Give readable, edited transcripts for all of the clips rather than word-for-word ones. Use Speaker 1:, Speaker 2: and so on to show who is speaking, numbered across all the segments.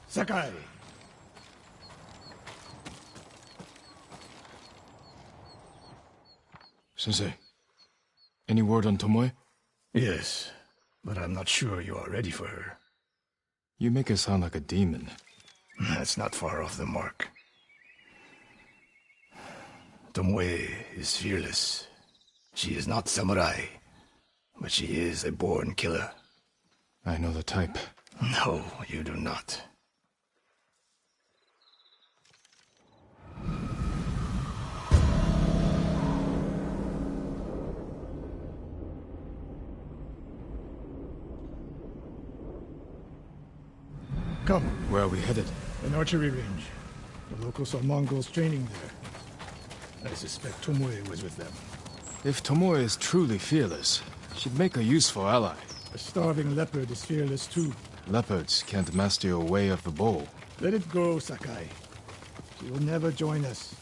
Speaker 1: Sakai!
Speaker 2: Sensei, any word on Tomoe?
Speaker 1: Yes, but I'm not sure you are ready for her.
Speaker 2: You make her sound like a demon.
Speaker 1: That's not far off the mark. Tomoe is fearless. She is not samurai, but she is a born killer.
Speaker 2: I know the type.
Speaker 1: No, you do not. Come.
Speaker 2: Where are we headed?
Speaker 1: An archery range. The locals saw Mongols training there. I suspect Tomoe was with them.
Speaker 2: If Tomoe is truly fearless, she'd make a useful ally.
Speaker 1: A starving leopard is fearless too.
Speaker 2: Leopards can't master your way of the bow.
Speaker 1: Let it go, Sakai. She will never join us.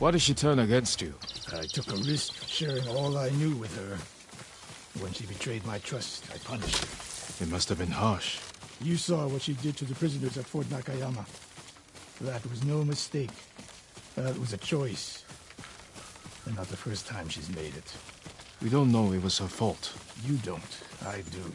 Speaker 2: Why did she turn against you?
Speaker 1: I took a risk sharing all I knew with her. When she betrayed my trust, I punished her.
Speaker 2: It must have been harsh.
Speaker 1: You saw what she did to the prisoners at Fort Nakayama. That was no mistake. That was a choice. And not the first time she's made it.
Speaker 2: We don't know it was her fault.
Speaker 1: You don't. I do.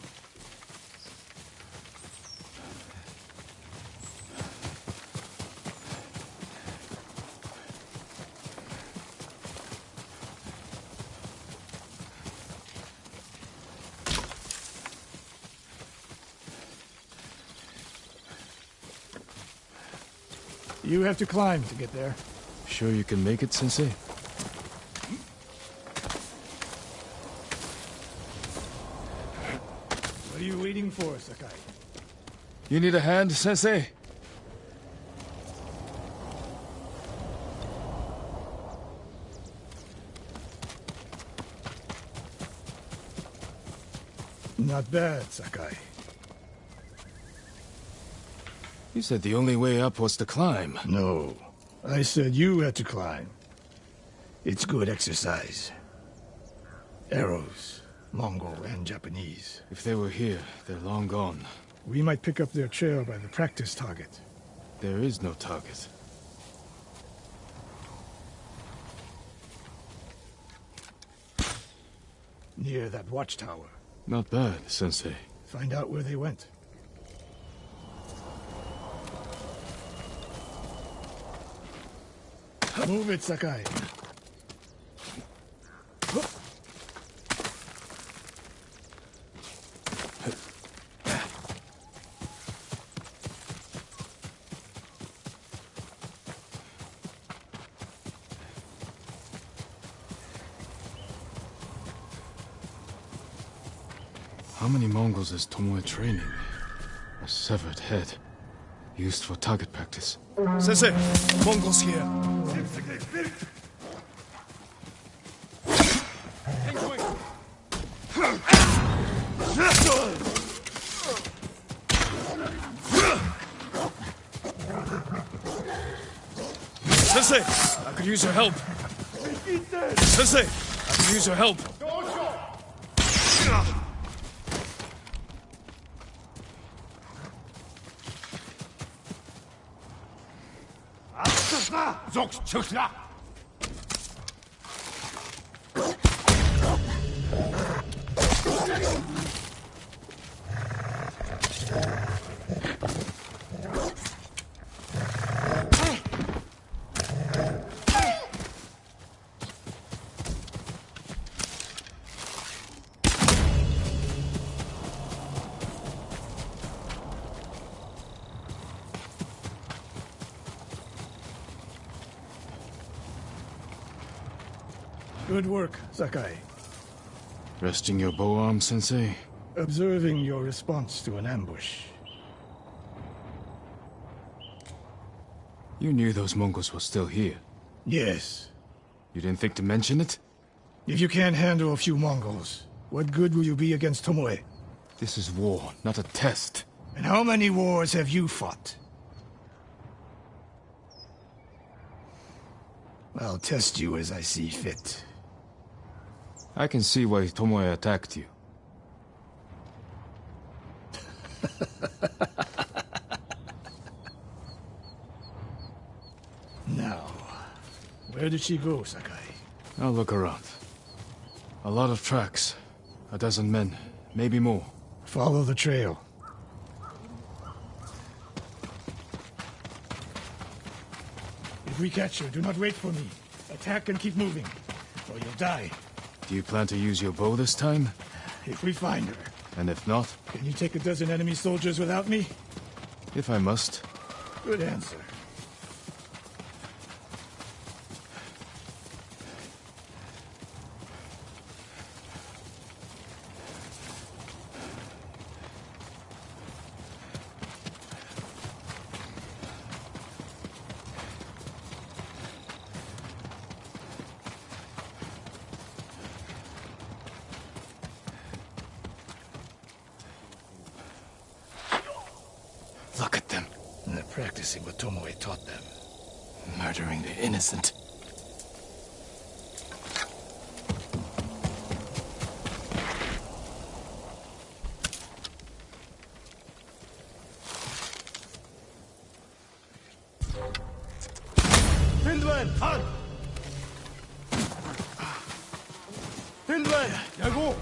Speaker 1: You have to climb to get there.
Speaker 2: Sure you can make it, Sensei?
Speaker 1: What are you waiting for, Sakai?
Speaker 2: You need a hand, Sensei?
Speaker 1: Not bad, Sakai.
Speaker 2: You said the only way up was to climb.
Speaker 1: No. I said you had to climb. It's good exercise. Arrows, Mongol and Japanese.
Speaker 2: If they were here, they're long gone.
Speaker 1: We might pick up their trail by the practice target.
Speaker 2: There is no target.
Speaker 1: Near that watchtower.
Speaker 2: Not bad, Sensei.
Speaker 1: Find out where they went. Move it, Sakai.
Speaker 2: How many Mongols is Tomoe training? A severed head. Used for target practice.
Speaker 3: Sensei, Mongols here. Sensei, I could use your help. Sensei, I could use your help.
Speaker 1: Good work, Sakai.
Speaker 2: Resting your bow arm, Sensei?
Speaker 1: Observing your response to an ambush.
Speaker 2: You knew those Mongols were still here.
Speaker 1: Yes.
Speaker 2: You didn't think to mention it?
Speaker 1: If you can't handle a few Mongols, what good will you be against Tomoe?
Speaker 2: This is war, not a test.
Speaker 1: And how many wars have you fought? I'll test you as I see fit.
Speaker 2: I can see why Tomoe attacked you.
Speaker 1: Now, where did she go, Sakai?
Speaker 2: I'll look around. A lot of tracks. A dozen men, maybe more.
Speaker 1: Follow the trail. If we catch her, do not wait for me. Attack and keep moving, or you'll die.
Speaker 2: Do you plan to use your bow this time?
Speaker 1: If we find her.
Speaker 2: And if not?
Speaker 1: Can you take a dozen enemy soldiers without me?
Speaker 2: If I must.
Speaker 1: Good answer.
Speaker 2: Look at them.
Speaker 1: They're practicing what Tomoe taught them.
Speaker 2: Murdering the innocent.
Speaker 3: Hindwen, Han! Hindwen, 야고!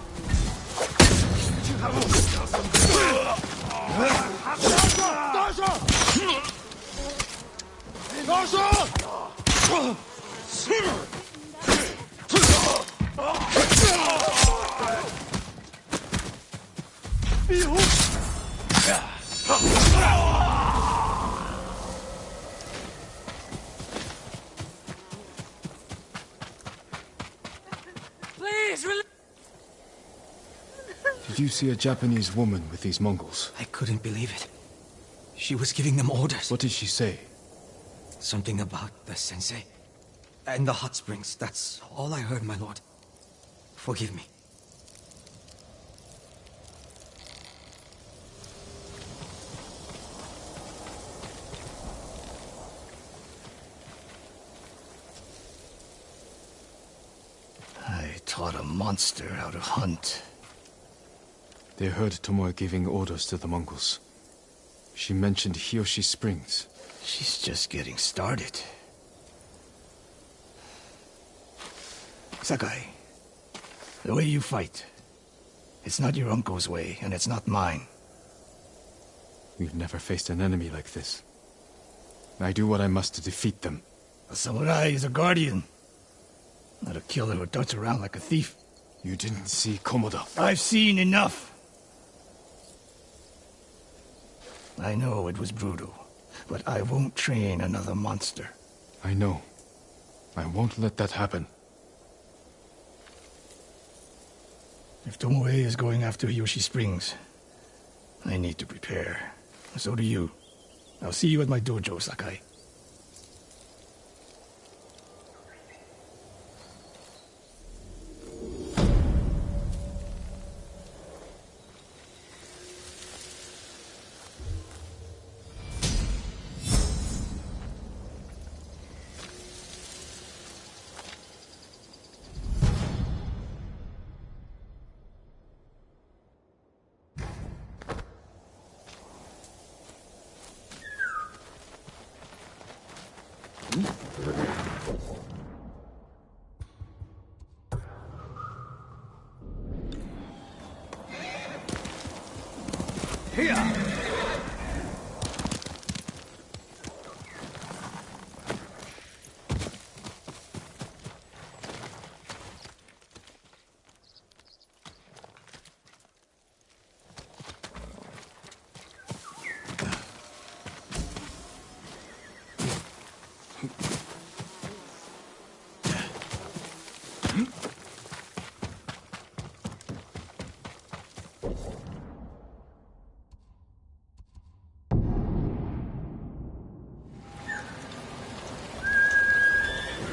Speaker 4: Please,
Speaker 2: Did you see a Japanese woman with these Mongols?
Speaker 4: I couldn't believe it. She was giving them orders.
Speaker 2: What did she say?
Speaker 4: Something about the sensei and the hot springs. That's all I heard, my lord. Forgive me.
Speaker 1: I taught a monster how to hunt.
Speaker 2: They heard Tomoe giving orders to the Mongols. She mentioned Hiyoshi Springs.
Speaker 1: She's just getting started. Sakai, the way you fight, it's not your uncle's way, and it's not mine.
Speaker 2: We've never faced an enemy like this. I do what I must to defeat them.
Speaker 1: A samurai is a guardian, not a killer who darts around like a thief.
Speaker 2: You didn't see Komoda.
Speaker 1: I've seen enough. I know it was brutal, but I won't train another monster.
Speaker 2: I know. I won't let that happen.
Speaker 1: If Tomoe is going after Hiyoshi Springs, I need to prepare. So do you. I'll see you at my dojo, Sakai.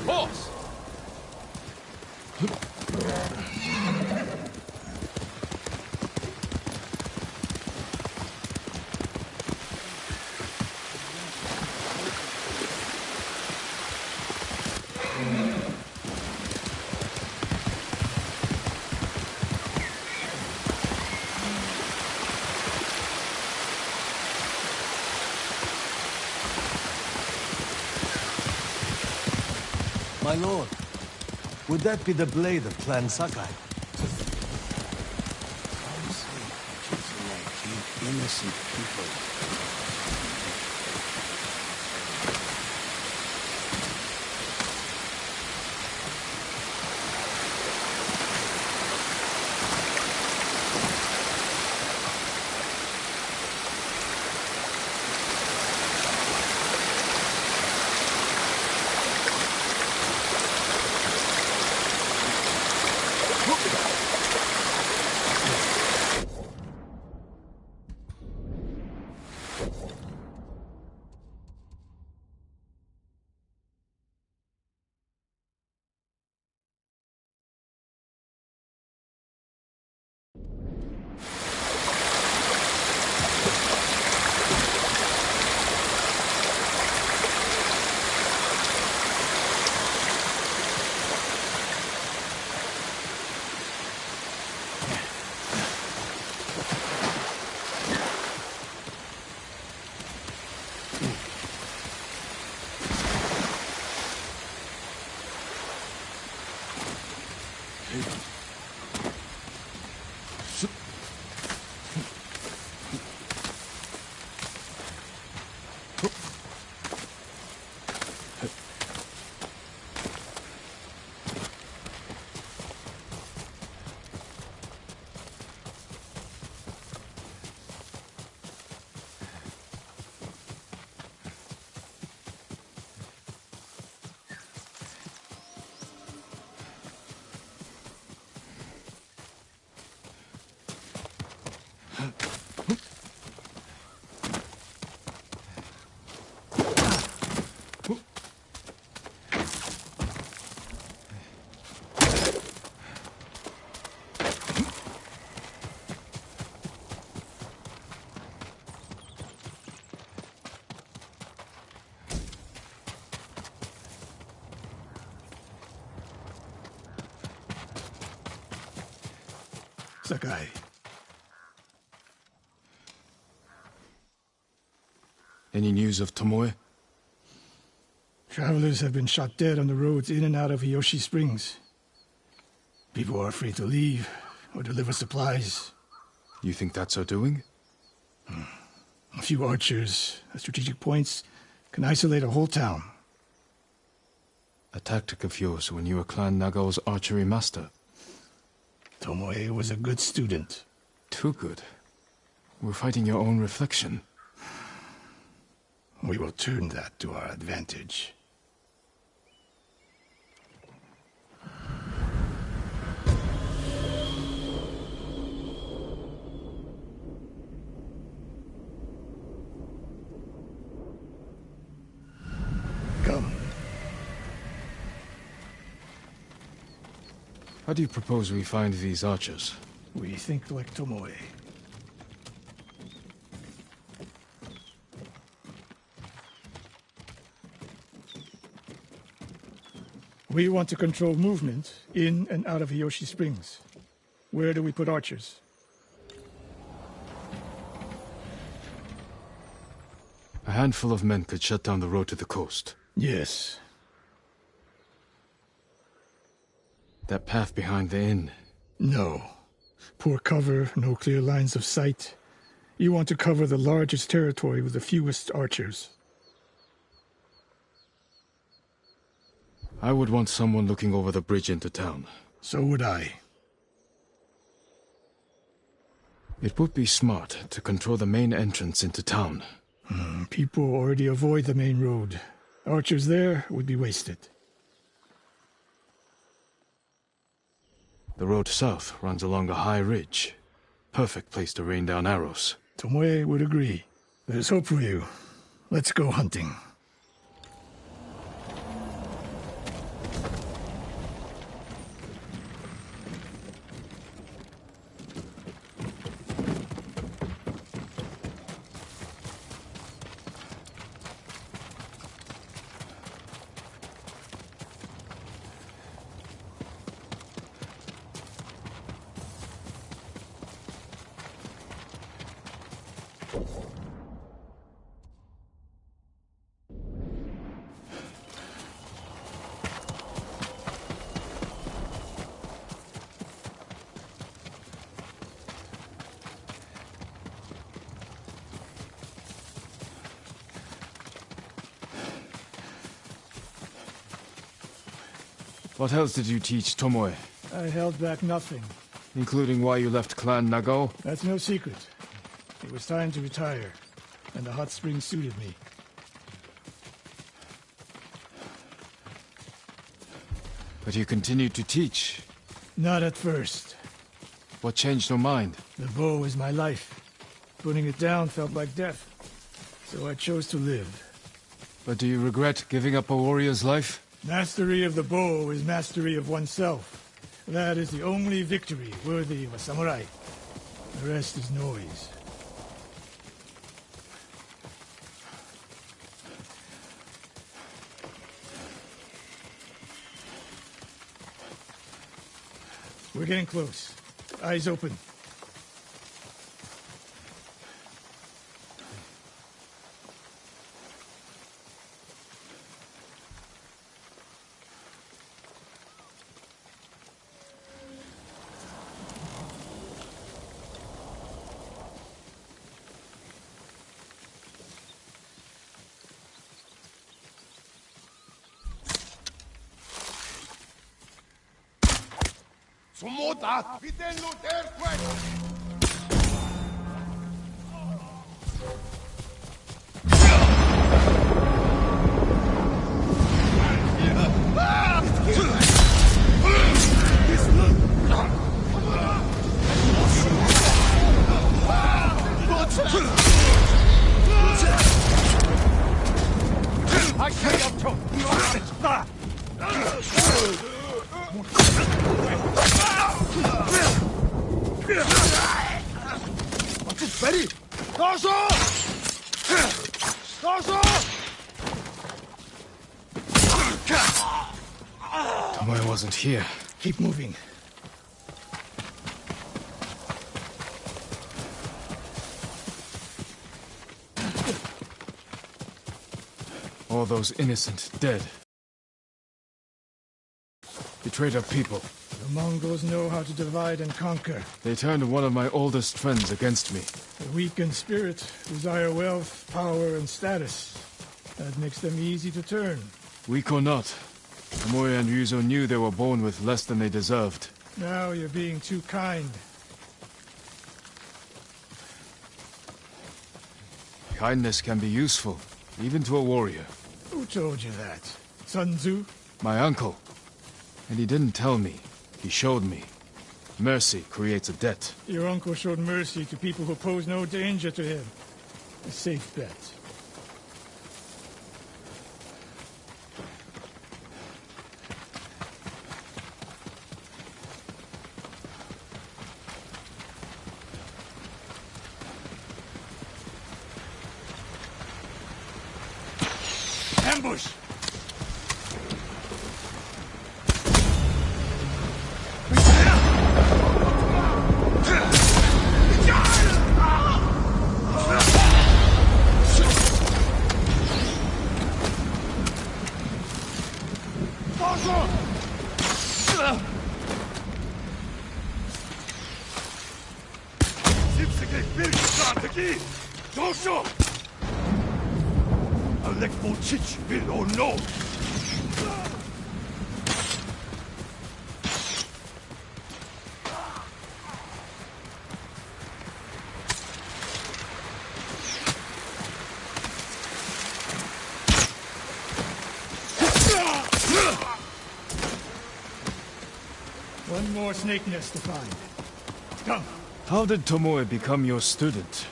Speaker 3: Boss!
Speaker 5: My lord, would that be the blade of Clan Sakai?
Speaker 1: Innocent people. Sakai.
Speaker 2: Any news of Tomoe?
Speaker 1: Travelers have been shot dead on the roads in and out of Hiyoshi Springs. People are afraid to leave or deliver supplies.
Speaker 2: You think that's her doing?
Speaker 1: A few archers at strategic points can isolate a whole town.
Speaker 2: A tactic of yours when you were Clan Nagao's archery master.
Speaker 1: Tomoe was a good student.
Speaker 2: Too good. We're fighting your own reflection.
Speaker 1: We will turn that to our advantage.
Speaker 2: How do you propose we find these archers?
Speaker 1: We think like Tomoe. We want to control movement in and out of Hiyoshi Springs. Where do we put archers?
Speaker 2: A handful of men could shut down the road to the coast.
Speaker 1: Yes.
Speaker 2: That path behind the inn.
Speaker 1: No. Poor cover, no clear lines of sight. You want to cover the largest territory with the fewest archers.
Speaker 2: I would want someone looking over the bridge into town.
Speaker 1: So would I.
Speaker 2: It would be smart to control the main entrance into town.
Speaker 1: People already avoid the main road. Archers there would be wasted.
Speaker 2: The road south runs along a high ridge. Perfect place to rain down arrows.
Speaker 1: Tomoe would agree. There's hope for you. Let's go hunting.
Speaker 2: What else did you teach Tomoe?
Speaker 1: I held back nothing.
Speaker 2: Including why you left Clan Nagao?
Speaker 1: That's no secret. It was time to retire, and the hot spring suited me.
Speaker 2: But you continued to teach.
Speaker 1: Not at first.
Speaker 2: What changed your mind?
Speaker 1: The bow is my life. Putting it down felt like death. So I chose to live.
Speaker 2: But do you regret giving up a warrior's life?
Speaker 1: Mastery of the bow is mastery of oneself. That is the only victory worthy of a samurai. The rest is noise. We're getting close. Eyes open.
Speaker 6: Sumota! Vitello terque! I say up to Ready! Torso! Torso!
Speaker 2: Tomoe wasn't here.
Speaker 1: Keep moving.
Speaker 2: All those innocent dead. Betrayed our people.
Speaker 1: The Mongols know how to divide and conquer.
Speaker 2: They turned one of my oldest friends against me.
Speaker 1: The weak in spirit desire wealth, power, and status. That makes them easy to turn.
Speaker 2: Weak or not, Tomoe and Ryuzo knew they were born with less than they deserved.
Speaker 1: Now you're being too kind.
Speaker 2: Kindness can be useful, even to a warrior.
Speaker 1: Who told you that? Sun Tzu?
Speaker 2: My uncle. And he didn't tell me. He showed me. Mercy creates a debt.
Speaker 1: Your uncle showed mercy to people who pose no danger to him. A safe bet.
Speaker 6: ambush!
Speaker 1: One more snake nest to find. Come.
Speaker 2: How did Tomoe become your student?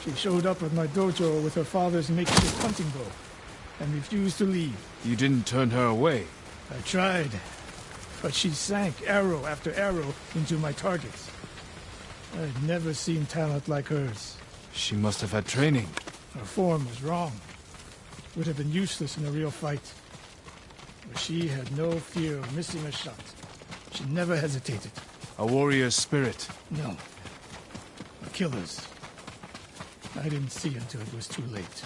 Speaker 1: She showed up at my dojo with her father's makeshift hunting bow and refused to leave.
Speaker 2: You didn't turn her away.
Speaker 1: I tried, but she sank arrow after arrow into my targets. I'd never seen talent like hers.
Speaker 2: She must have had training.
Speaker 1: Her form was wrong. Would have been useless in a real fight. But she had no fear of missing a shot. She never hesitated.
Speaker 2: A warrior's spirit.
Speaker 1: No. A killer's. I didn't see until it was too late.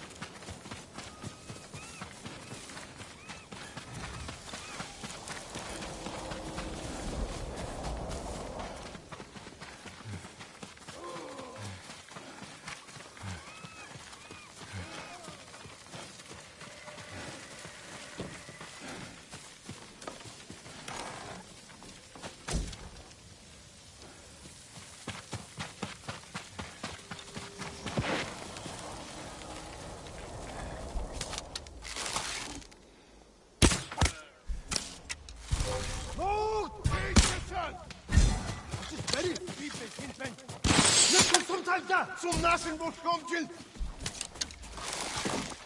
Speaker 6: Zum Nasenbusch kommt Jill!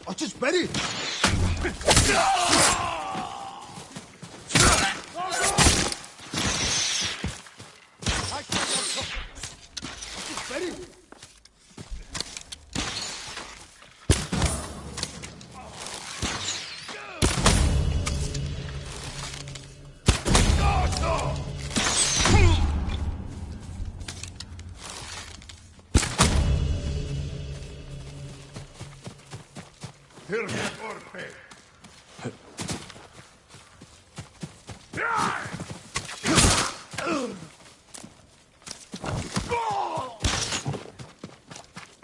Speaker 6: Отец, бери! Бери!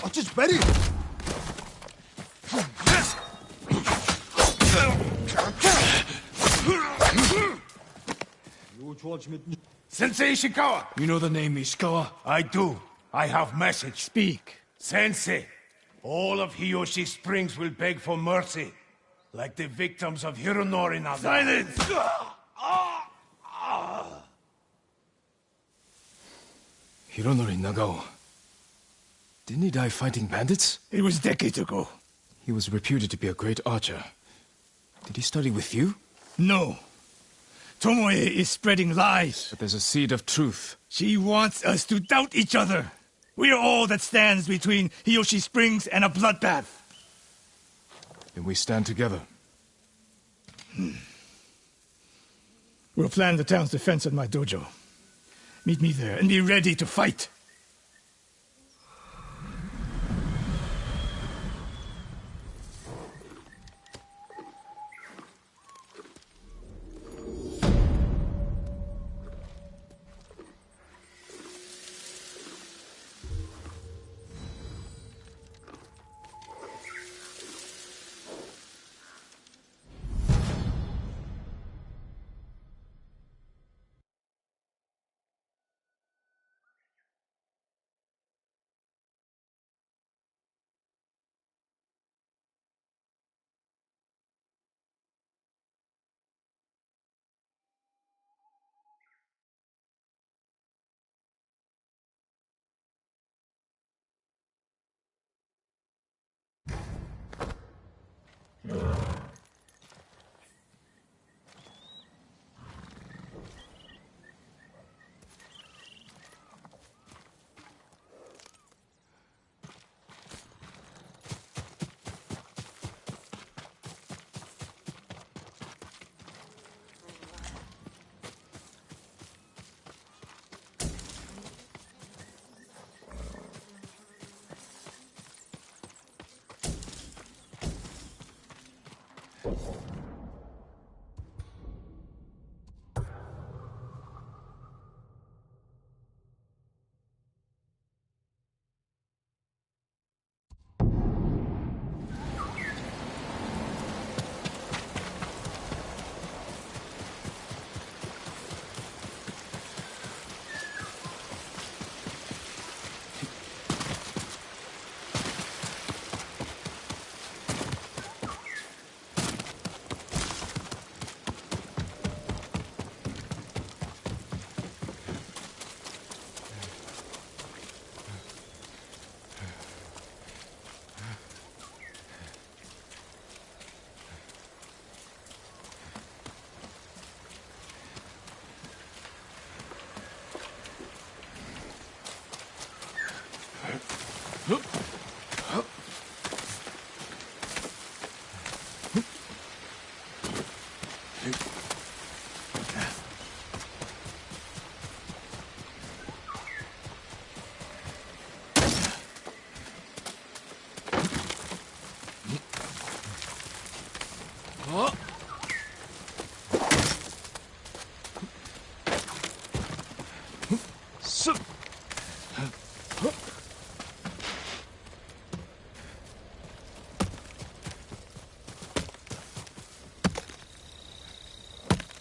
Speaker 6: Отец, бери!
Speaker 3: Sensei Ishikawa!
Speaker 2: You know the name Ishikawa?
Speaker 3: I do. I have message.
Speaker 1: Speak.
Speaker 3: Sensei, all of Hiyoshi Springs will beg for mercy, like the victims of Hironori Naga.
Speaker 6: Silence!
Speaker 2: Hironori Nagao. Didn't he die fighting bandits?
Speaker 1: It was decades ago.
Speaker 2: He was reputed to be a great archer. Did he study with you?
Speaker 1: No. Tomoe is spreading lies.
Speaker 2: But there's a seed of truth.
Speaker 1: She wants us to doubt each other. We are all that stands between Hiyoshi Springs and a bloodbath.
Speaker 2: Then we stand together.
Speaker 1: We'll plan the town's defense at my dojo. Meet me there and be ready to fight.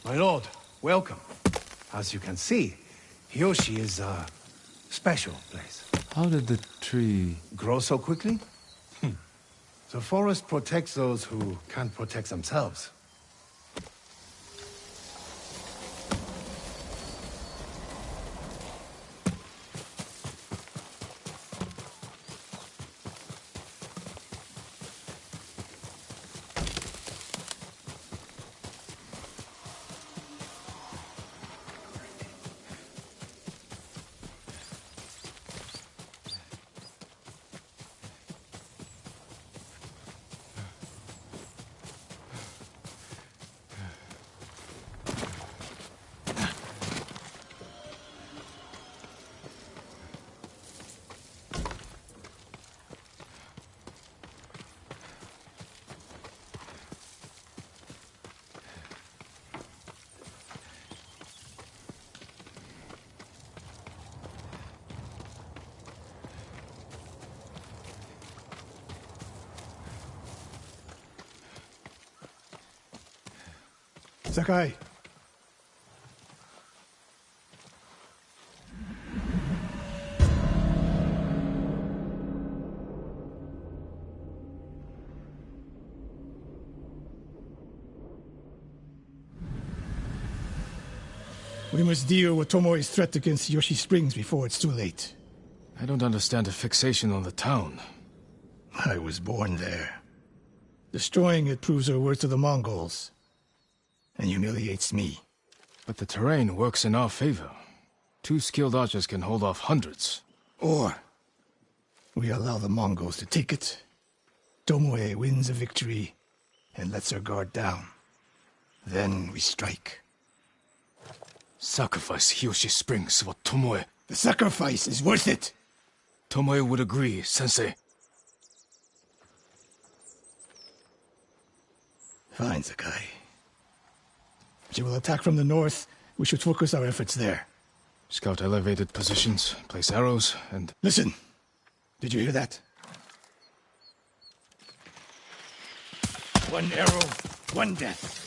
Speaker 3: My lord, welcome. As you can see, Hiyoshi is a special place.
Speaker 2: How did the tree...
Speaker 3: Grow so quickly? The forest protects those who can't protect themselves.
Speaker 1: Sakai. We must deal with Tomoe's threat against Yoshi Springs before it's too late.
Speaker 2: I don't understand a fixation on the town.
Speaker 1: I was born there. Destroying it proves her worth to the Mongols. And humiliates me.
Speaker 2: But the terrain works in our favor. 2 skilled archers can hold off hundreds.
Speaker 1: Or we allow the Mongols to take it. Tomoe wins a victory and lets her guard down. Then we strike.
Speaker 2: Sacrifice Hiyoshi Springs for Tomoe.
Speaker 1: The sacrifice is worth it.
Speaker 2: Tomoe would agree, Sensei.
Speaker 1: Fine, Sakai. She will attack from the north. We should focus our efforts there.
Speaker 2: Scout elevated positions, place arrows, and...
Speaker 1: Listen. Did you hear that? 1 arrow, 1 death.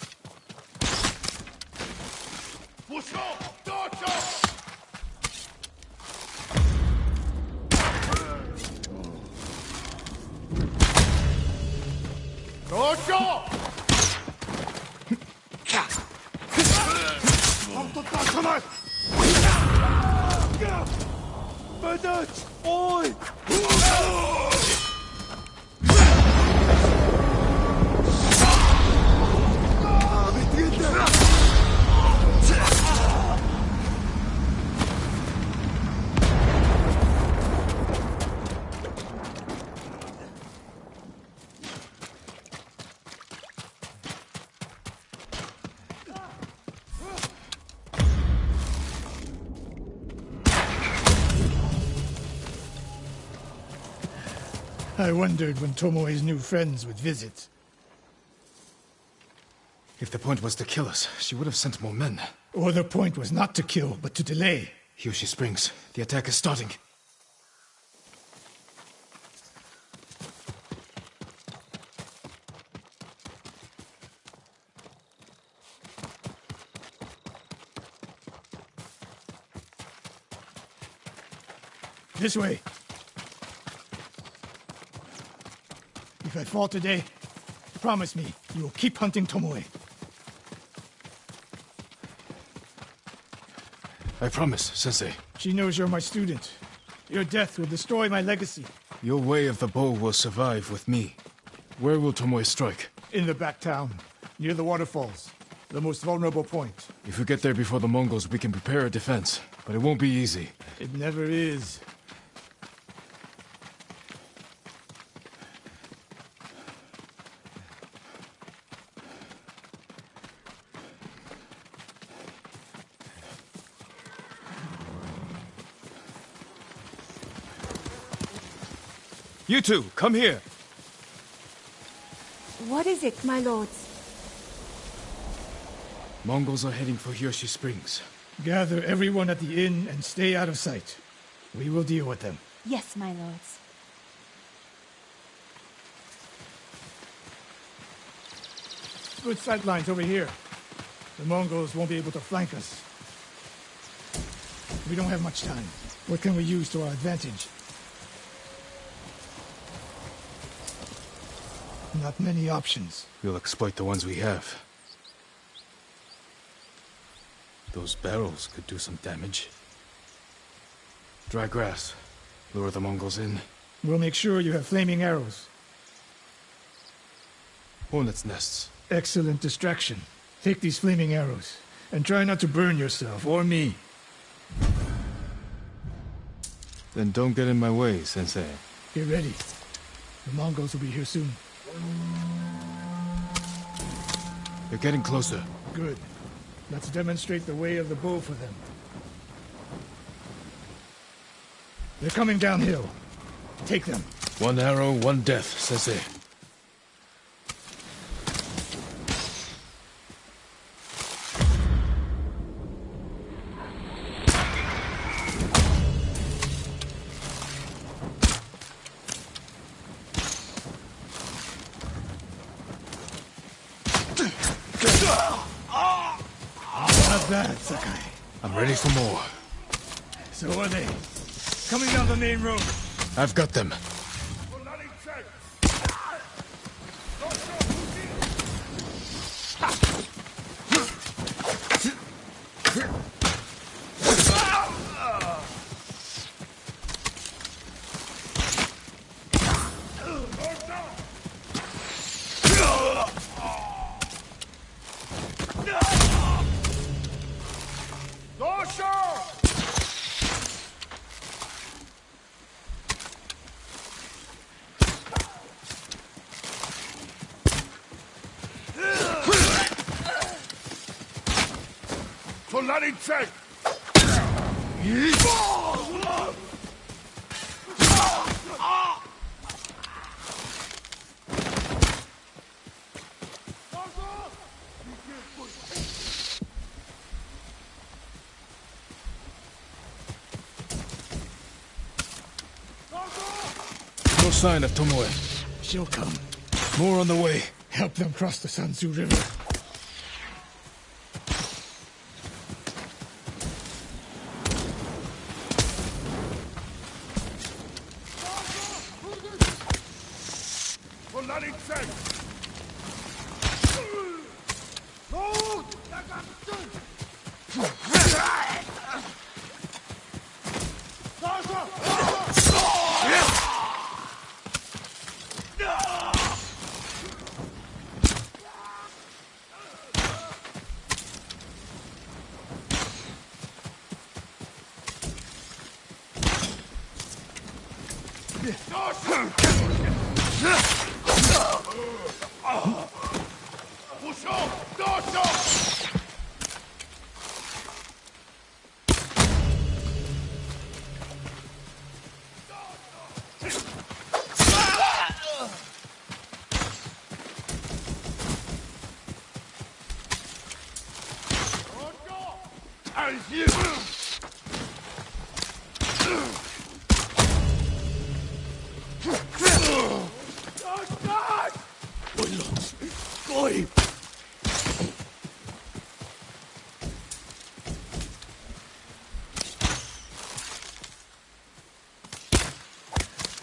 Speaker 1: I wondered when Tomoe's new friends would visit.
Speaker 2: If the point was to kill us, she would have sent more men.
Speaker 1: Or the point was not to kill, but to delay.
Speaker 2: Hiyoshi Springs. The attack is starting.
Speaker 1: This way. If I fall today, promise me you will keep hunting Tomoe.
Speaker 2: I promise, Sensei.
Speaker 1: She knows you're my student. Your death will destroy my legacy.
Speaker 2: Your way of the bow will survive with me. Where will Tomoe strike?
Speaker 1: In the back town, near the waterfalls. The most vulnerable point.
Speaker 2: If we get there before the Mongols, we can prepare a defense. But it won't be easy.
Speaker 1: It never is.
Speaker 2: You two, come here.
Speaker 7: What is it, my lords?
Speaker 2: Mongols are heading for Hiyoshi Springs.
Speaker 1: Gather everyone at the inn and stay out of sight. We will deal with them.
Speaker 7: Yes, my lords.
Speaker 1: Good sight lines over here. The Mongols won't be able to flank us. We don't have much time. What can we use to our advantage? Not many options.
Speaker 2: We'll exploit the ones we have. Those barrels could do some damage. Dry grass. Lure the Mongols in.
Speaker 1: We'll make sure you have flaming arrows.
Speaker 2: Hornets' nests.
Speaker 1: Excellent distraction. Take these flaming arrows, and try not to burn yourself or me.
Speaker 2: Then don't get in my way, Sensei.
Speaker 1: Get ready. The Mongols will be here soon.
Speaker 2: They're getting closer.
Speaker 1: Good. Let's demonstrate the way of the bow for them. They're coming downhill. Take them.
Speaker 2: One arrow, one death, Sensei.
Speaker 1: Not bad, Sakai.
Speaker 2: I'm ready for more.
Speaker 1: So are they. Coming down the main road.
Speaker 2: I've got them. No sign of Tomoe.
Speaker 1: She'll come.
Speaker 2: More on the way.
Speaker 1: Help them cross the Sanzu River.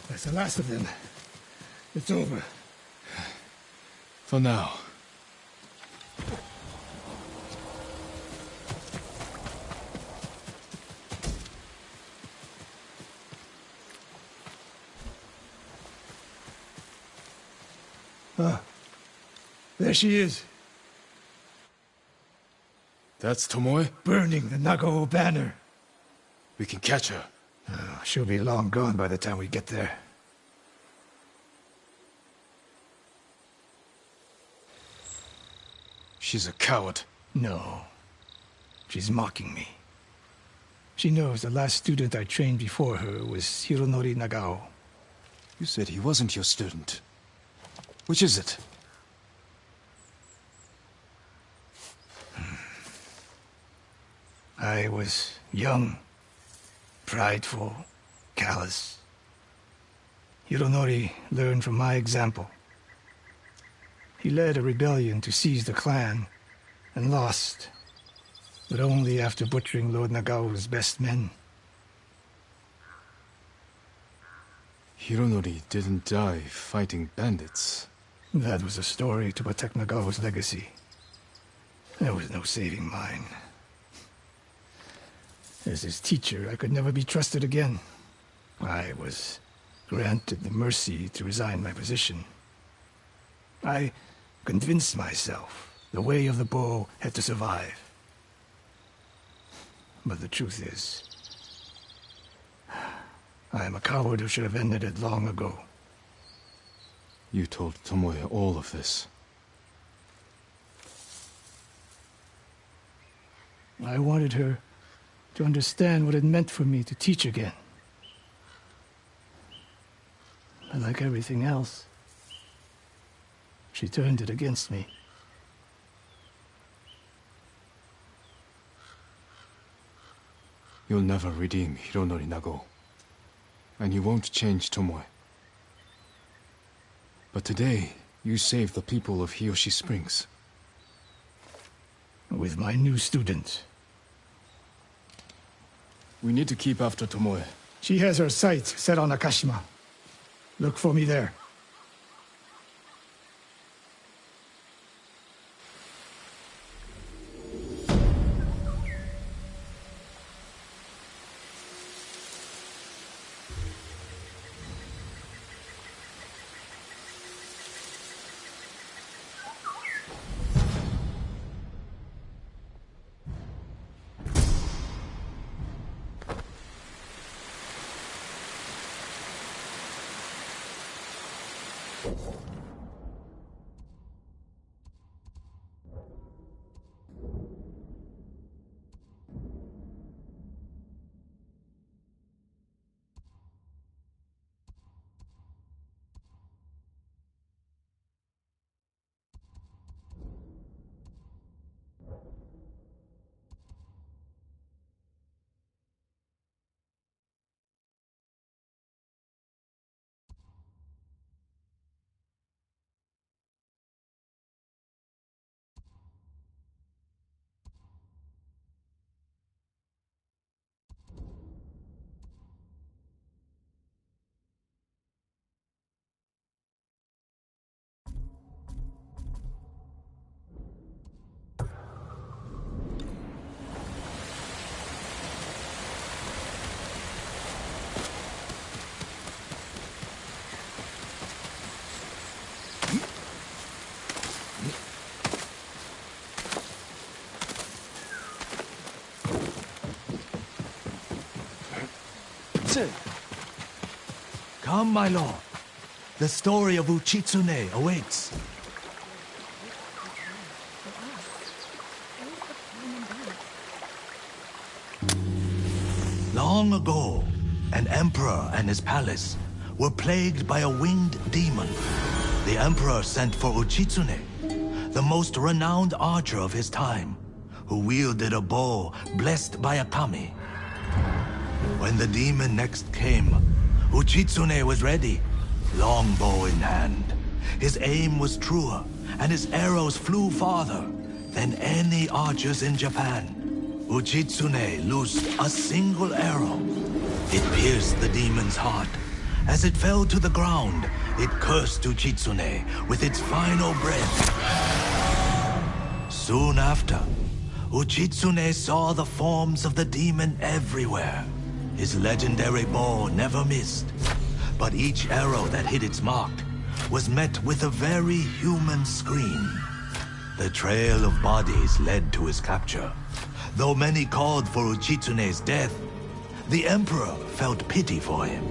Speaker 1: That's the last of them. It's over.
Speaker 2: For now.
Speaker 1: There she is,
Speaker 2: That's Tomoe?
Speaker 1: burning the Nagao banner.
Speaker 2: We can catch her.
Speaker 1: She'll be long gone by the time we get there.
Speaker 2: She's a coward.
Speaker 1: No. She's mocking me. She knows the last student I trained before her was Hironori Nagao.
Speaker 2: You said he wasn't your student. Which is it?
Speaker 1: I was young, prideful, callous. Hironori learned from my example. He led a rebellion to seize the clan, and lost, but only after butchering Lord Nagao's best men.
Speaker 2: Hironori didn't die fighting bandits.
Speaker 1: That was a story to protect Nagao's legacy. There was no saving mine. As his teacher, I could never be trusted again. I was granted the mercy to resign my position. I convinced myself the way of the bow had to survive. But the truth is, I am a coward who should have ended it long ago.
Speaker 2: You told Tomoe all of this.
Speaker 1: I wanted her to understand what it meant for me to teach again. But like everything else, she turned it against me.
Speaker 2: You'll never redeem Hironori Nagao. And you won't change Tomoe. But today, you saved the people of Hiyoshi Springs.
Speaker 1: With my new student.
Speaker 2: We need to keep after Tomoe.
Speaker 1: She has her sights set on Akashima. Look for me there.
Speaker 5: Come, my lord. The story of Uchitsune awaits. Long ago, an emperor and his palace were plagued by a winged demon. The emperor sent for Uchitsune, the most renowned archer of his time, who wielded a bow blessed by a kami. When the demon next came, Uchitsune was ready, longbow in hand. His aim was truer, and his arrows flew farther than any archers in Japan. Uchitsune loosed a single arrow. It pierced the demon's heart. As it fell to the ground, it cursed Uchitsune with its final breath. Soon after, Uchitsune saw the forms of the demon everywhere. His legendary bow never missed, but each arrow that hit its mark was met with a very human scream. The trail of bodies led to his capture. Though many called for Uchitsune's death, the Emperor felt pity for him.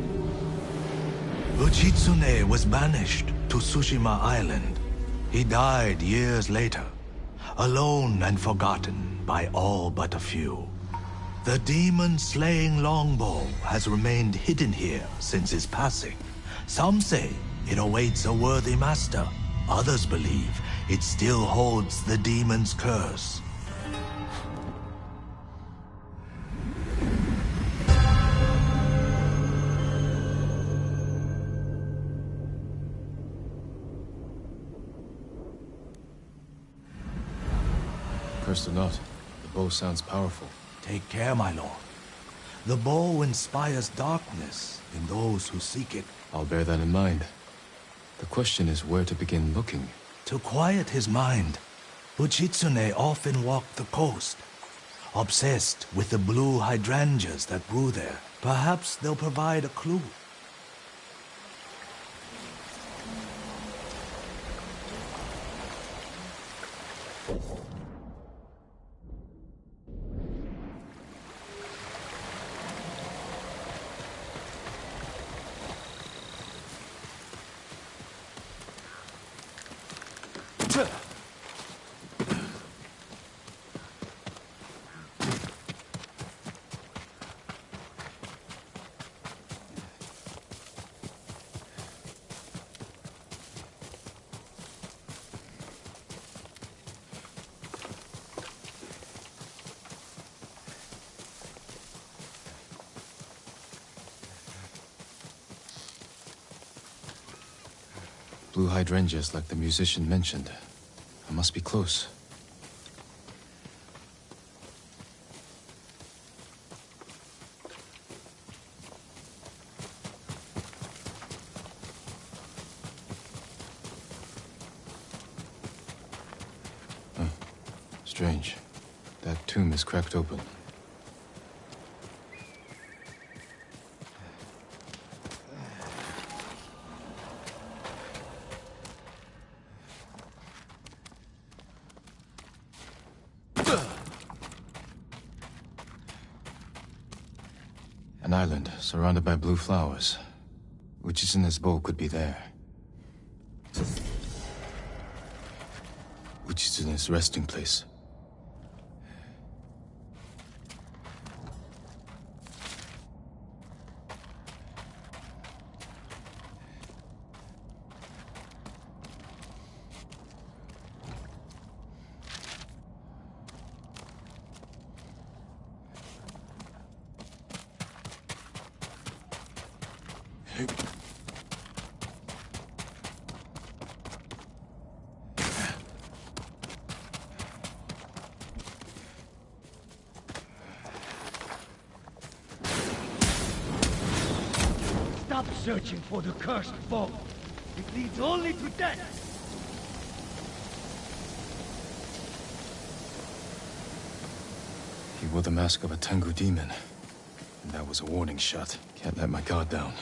Speaker 5: Uchitsune was banished to Tsushima Island. He died years later, alone and forgotten by all but a few. The demon-slaying longbow has remained hidden here since his passing. Some say it awaits a worthy master. Others believe it still holds the demon's curse.
Speaker 2: Cursed or not, the bow sounds powerful.
Speaker 5: Take care, my lord. The bow inspires darkness in those who seek it.
Speaker 2: I'll bear that in mind. The question is where to begin looking.
Speaker 5: To quiet his mind, Uchitsune often walked the coast, obsessed with the blue hydrangeas that grew there. Perhaps they'll provide a clue.
Speaker 2: Blue hydrangeas like the musician mentioned. I must be close. Strange. That tomb is cracked open. An island surrounded by blue flowers. Uchitsune's bow could be there. Uchitsune's resting place.
Speaker 6: Stop searching for the cursed bow. It leads only to death.
Speaker 2: He wore the mask of a Tengu demon. And that was a warning shot. Can't let my guard down.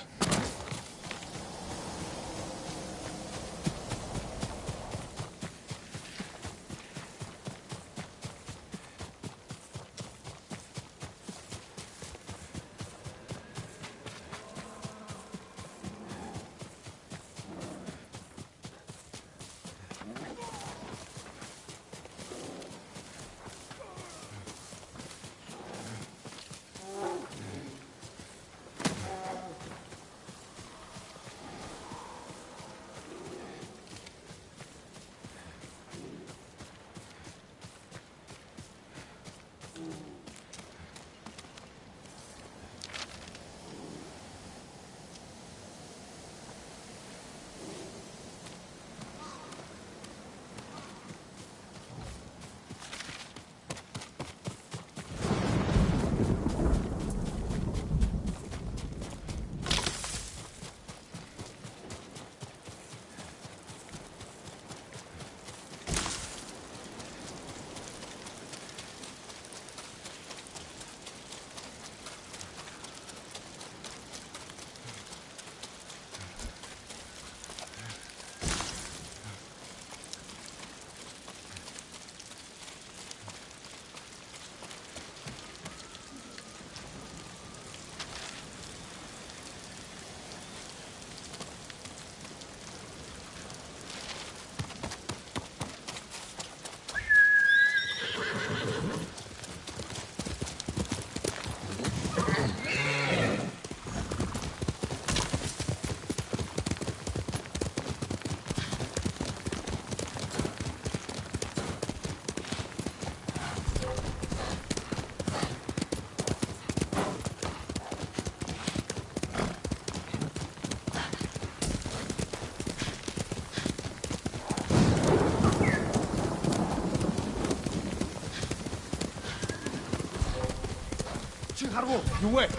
Speaker 3: You wait.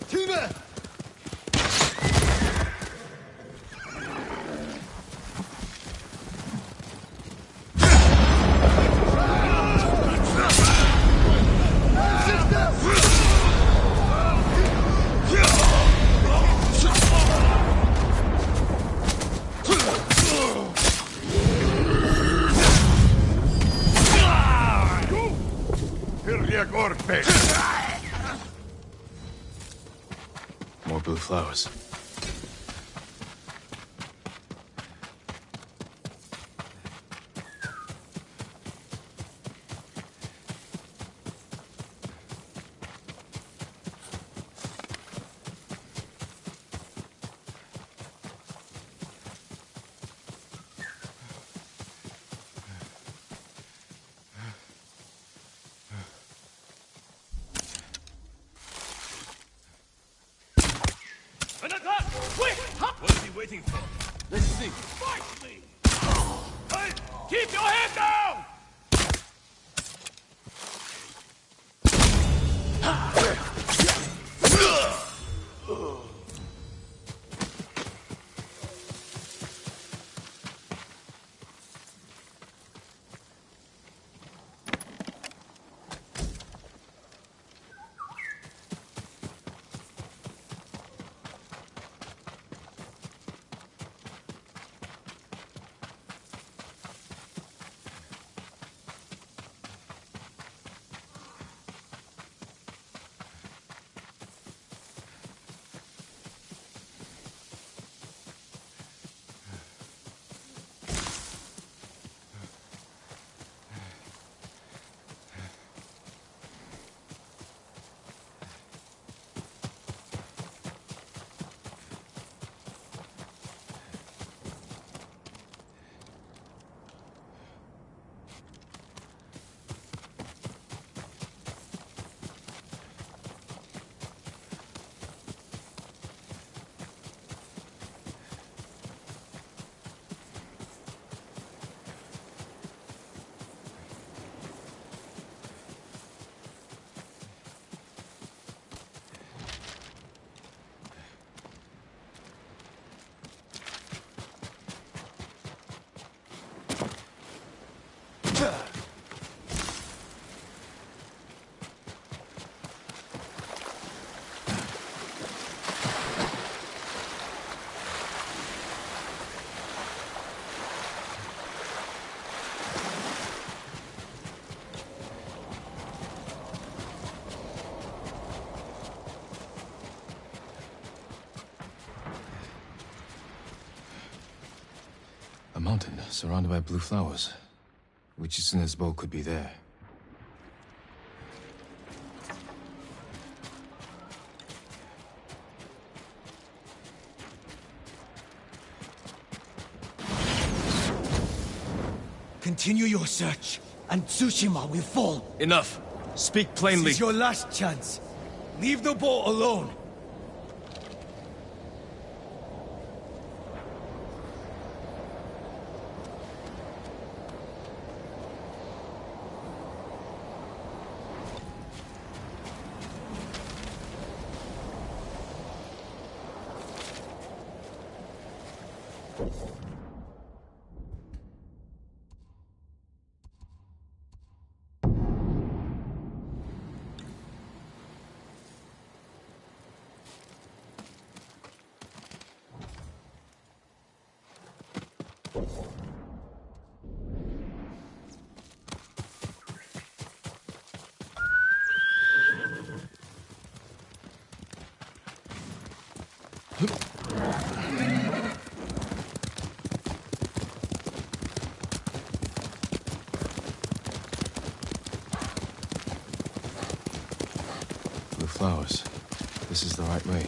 Speaker 1: Tina!
Speaker 2: More blue flowers.
Speaker 8: What is he waiting for? Let's see. Fight me! Hey, keep your head down!
Speaker 2: A mountain surrounded by blue flowers. Uchitsune's bow could be there.
Speaker 4: Continue your search, and Tsushima will fall.
Speaker 2: Enough! Speak plainly!
Speaker 4: This is your last chance. Leave the boat alone.
Speaker 2: Blue flowers. This is the right way.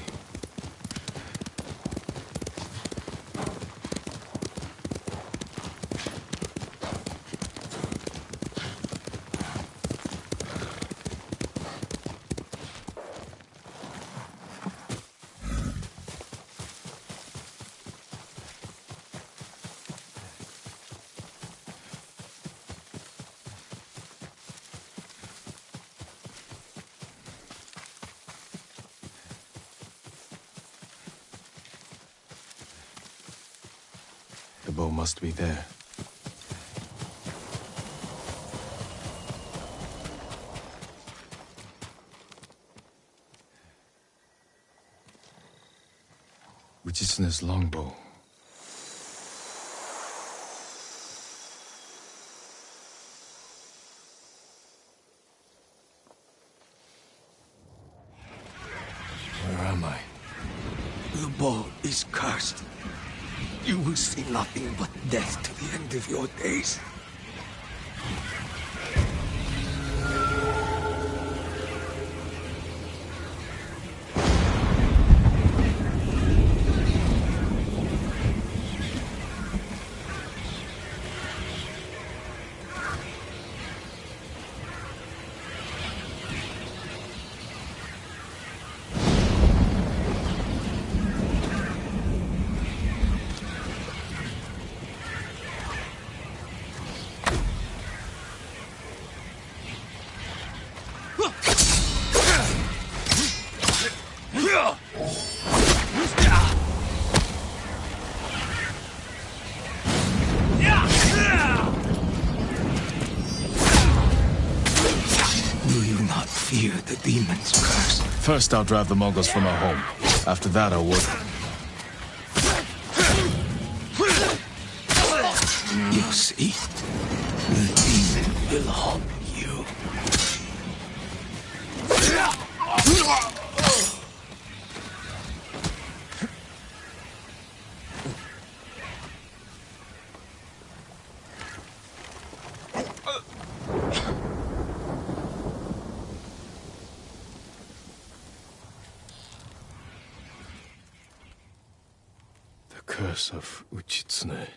Speaker 2: The bow must be there. Uchitsune's longbow. Where am I?
Speaker 4: The bow is cursed. You will see nothing but death to the end of your days. Do you not fear the demon's curse?
Speaker 2: First, I'll drive the Mongols from our home. After that, I'll work.
Speaker 4: You see, the demon will haunt you.
Speaker 2: The curse of Uchitsune.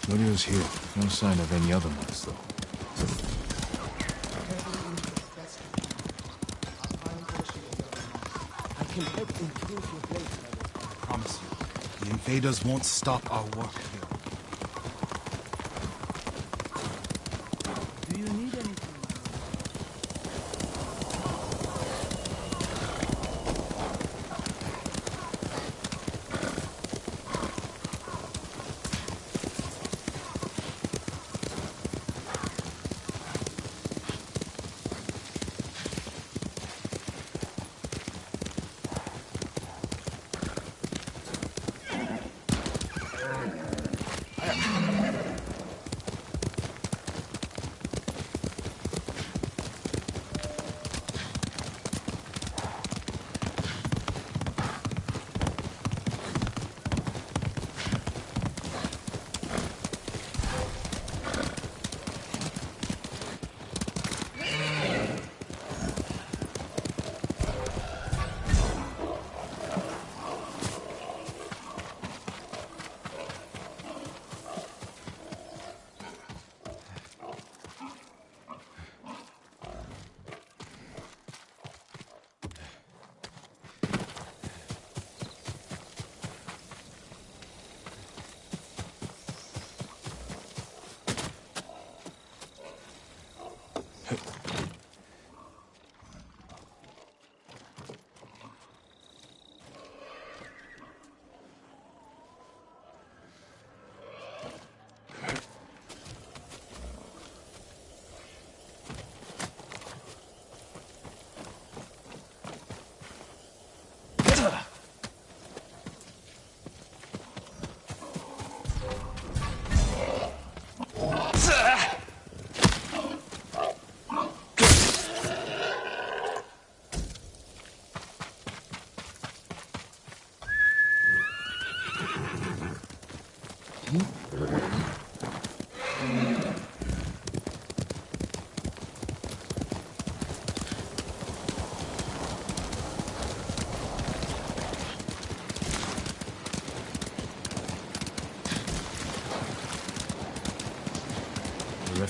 Speaker 2: Norio's here. No sign of any other ones, though.
Speaker 3: I can help improve your blade, I promise you. The invaders won't stop our work here. Do you need anything?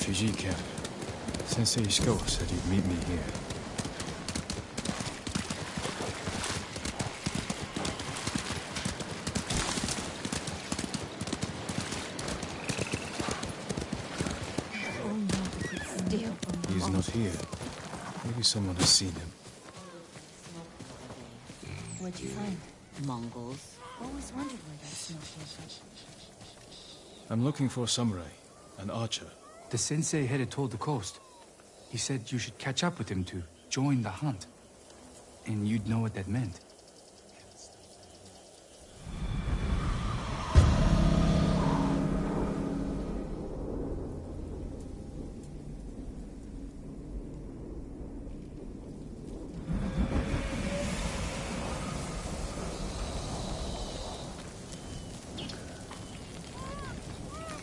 Speaker 2: refugee camp. Sensei Ishikawa said you'd meet me here. He's not here. Maybe someone has seen him.
Speaker 7: What'd you find? Mongols. Always wondered where that smoke came from.
Speaker 2: I'm looking for a samurai, an archer.
Speaker 9: The sensei headed toward the coast. He said you should catch up with him to join the hunt. And you'd know what that meant.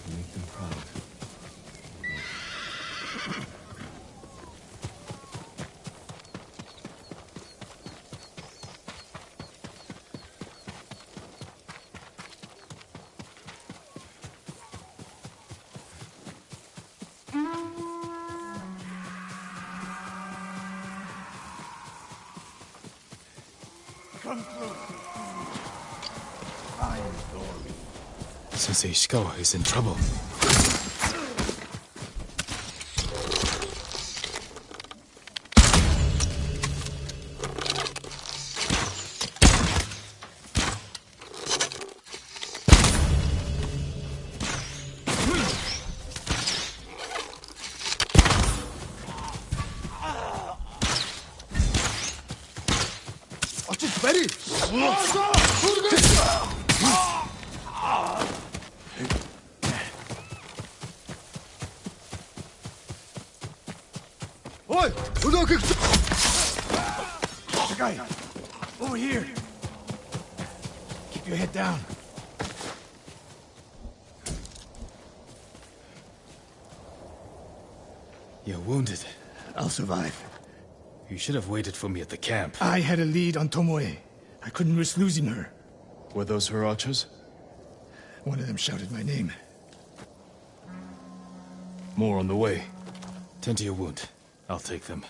Speaker 2: Make them proud.
Speaker 1: Come through.
Speaker 2: Sensei Ishikawa is in trouble.
Speaker 1: Sakai, over here. Keep your head down.
Speaker 2: You're wounded.
Speaker 1: I'll survive.
Speaker 2: You should have waited for me at the camp.
Speaker 1: I had a lead on Tomoe. I couldn't risk losing her.
Speaker 2: Were those her archers?
Speaker 1: One of them shouted my name.
Speaker 2: More on the way. Tend to your wound. I'll take them.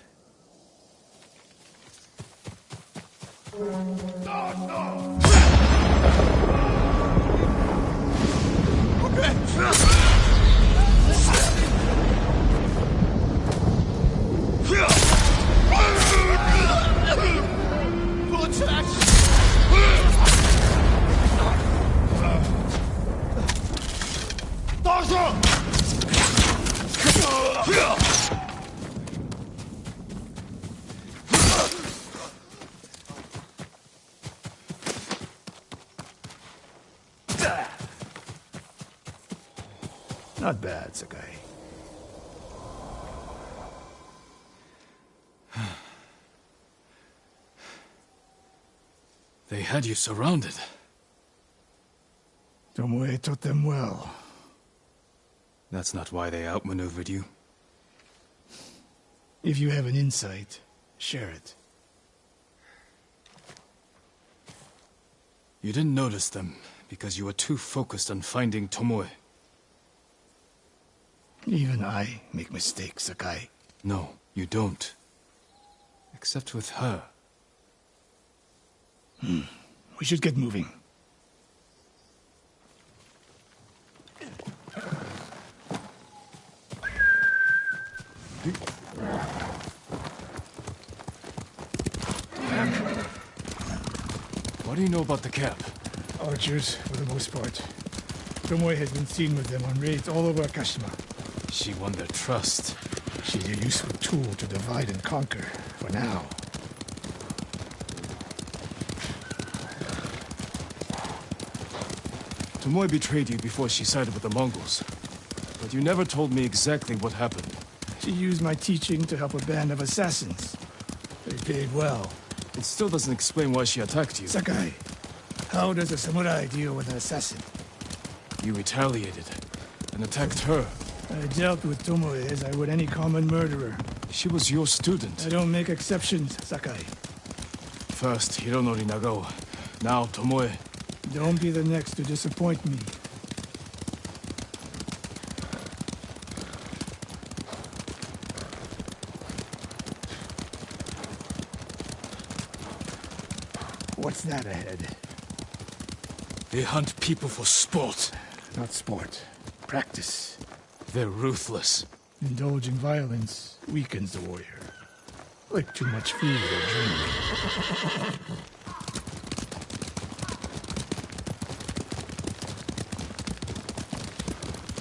Speaker 1: Not bad, Sakai.
Speaker 2: They had you surrounded.
Speaker 1: Tomoe taught them well.
Speaker 2: That's not why they outmaneuvered you.
Speaker 1: If you have an insight, share it.
Speaker 2: You didn't notice them because you were too focused on finding Tomoe.
Speaker 1: Even I make mistakes, Sakai.
Speaker 2: No, you don't. Except with her.
Speaker 1: We should get moving.
Speaker 2: What do you know about the camp?
Speaker 1: Archers, for the most part. Tomoe has been seen with them on raids all over Akashima.
Speaker 2: She won their trust.
Speaker 1: She's a useful tool to divide and conquer, for now.
Speaker 2: Tomoe betrayed you before she sided with the Mongols. But you never told me exactly what happened.
Speaker 1: She used my teaching to help a band of assassins. They paid well.
Speaker 2: It still doesn't explain why she attacked you.
Speaker 1: Sakai, how does a samurai deal with an assassin?
Speaker 2: You retaliated and attacked her.
Speaker 1: I dealt with Tomoe as I would any common murderer.
Speaker 2: She was your student.
Speaker 1: I don't make exceptions, Sakai.
Speaker 2: First Hironori Nagao, now Tomoe.
Speaker 1: Don't be the next to disappoint me. What's that ahead?
Speaker 2: They hunt people for sport.
Speaker 1: Not sport. Practice.
Speaker 2: They're ruthless.
Speaker 1: Indulging violence weakens the warrior. Like too much food or drink.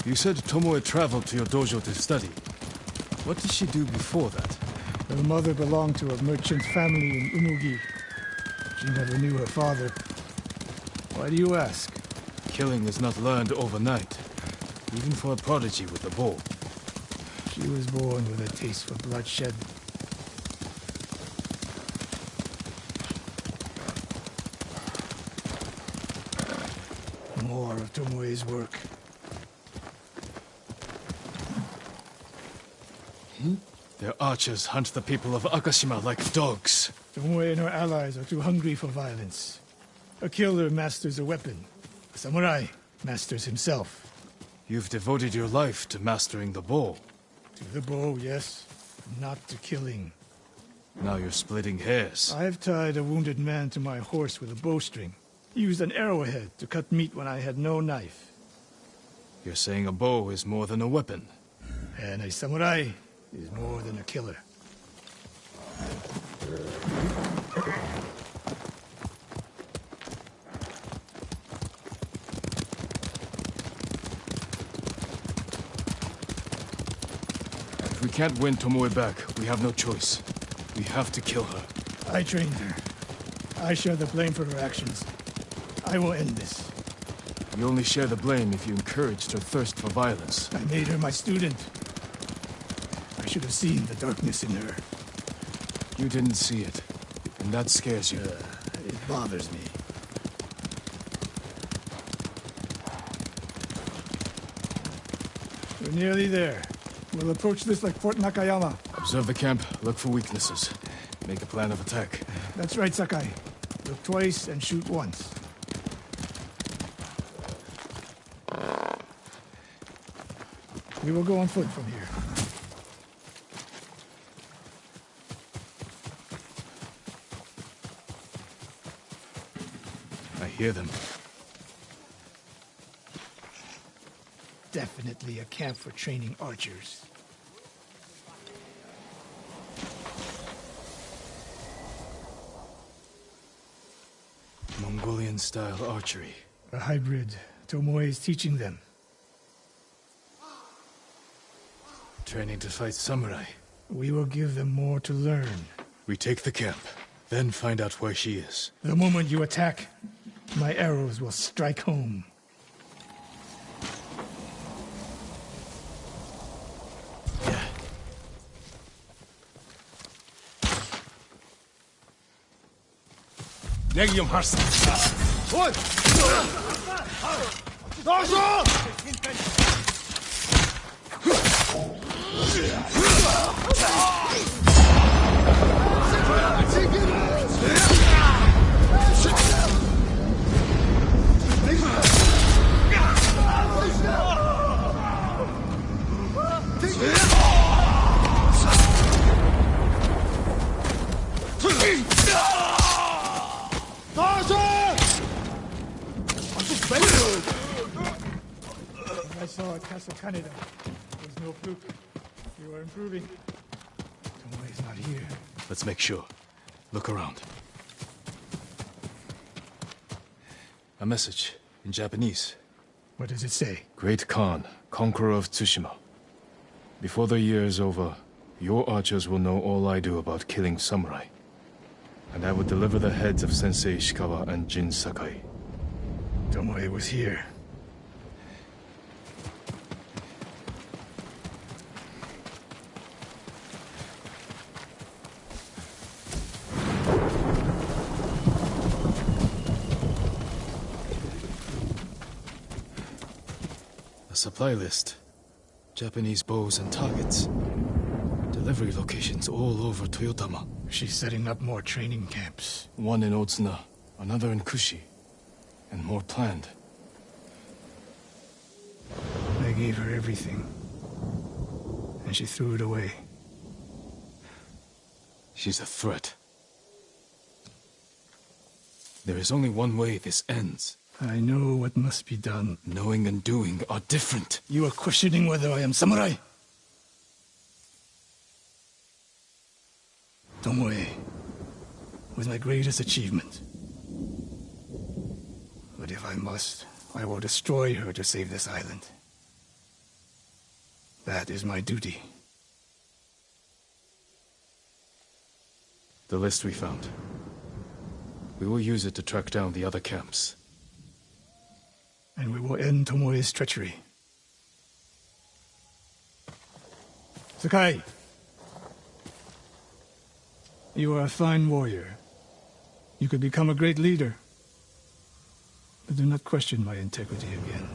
Speaker 2: You said Tomoe traveled to your dojo to study. What did she do before that?
Speaker 1: Her mother belonged to a merchant family in Umugi. She never knew her father. Why do you ask?
Speaker 2: Killing is not learned overnight, even for a prodigy with a bow.
Speaker 1: She was born with a taste for bloodshed. More of Tomoe's work.
Speaker 2: Their archers hunt the people of Akashima like dogs.
Speaker 1: Tomoe and her allies are too hungry for violence. A killer masters a weapon. A samurai masters himself.
Speaker 2: You've devoted your life to mastering the bow.
Speaker 1: To the bow, yes. Not to killing.
Speaker 2: Now you're splitting hairs.
Speaker 1: I've tied a wounded man to my horse with a bowstring. Used an arrowhead to cut meat when I had no knife.
Speaker 2: You're saying a bow is more than a weapon.
Speaker 1: And a samurai is more than a killer.
Speaker 2: If we can't win Tomoe back, we have no choice. We have to kill her.
Speaker 1: I trained her. I share the blame for her actions. I will end this.
Speaker 2: You only share the blame if you encouraged her thirst for violence.
Speaker 1: I made her my student. I should have seen the darkness in her.
Speaker 2: You didn't see it, and that scares you.
Speaker 1: It bothers me. We're nearly there. We'll approach this like Fort Nakayama.
Speaker 2: Observe the camp, look for weaknesses. Make a plan of attack.
Speaker 1: That's right, Sakai. Look twice and shoot once. We will go on foot from here.
Speaker 2: I hear them.
Speaker 1: Definitely a camp for training archers.
Speaker 2: Mongolian-style archery.
Speaker 1: A hybrid. Tomoe is teaching them.
Speaker 2: Training to fight samurai.
Speaker 1: We will give them more to learn.
Speaker 2: We take the camp, then find out where she is.
Speaker 1: The moment you attack, my arrows will strike home.
Speaker 3: Negium Harsa. Oi! Dojo!
Speaker 1: I saw at Castle Kaneda. It was no fluke. You are improving. Tomoe is not here.
Speaker 2: Let's make sure. Look around. A message in Japanese.
Speaker 1: What does it say?
Speaker 2: Great Khan, conqueror of Tsushima. Before the year is over, your archers will know all I do about killing samurai. And I will deliver the heads of Sensei Ishikawa and Jin Sakai.
Speaker 1: Tomoe was here.
Speaker 2: A supply list. Japanese bows and targets. Delivery locations all over Toyotama.
Speaker 1: She's setting up more training camps.
Speaker 2: One in Otsuna, another in Kushi, and more planned.
Speaker 1: I gave her everything, and she threw it away.
Speaker 2: She's a threat. There is only one way this ends.
Speaker 1: I know what must be done.
Speaker 2: Knowing and doing are different.
Speaker 1: You are questioning whether I am samurai? Tomoe was my greatest achievement. But if I must, I will destroy her to save this island. That is my duty.
Speaker 2: The list we found. We will use it to track down the other camps.
Speaker 1: And we will end Tomoe's treachery. Sakai! You are a fine warrior. You could become a great leader. But do not question my integrity again.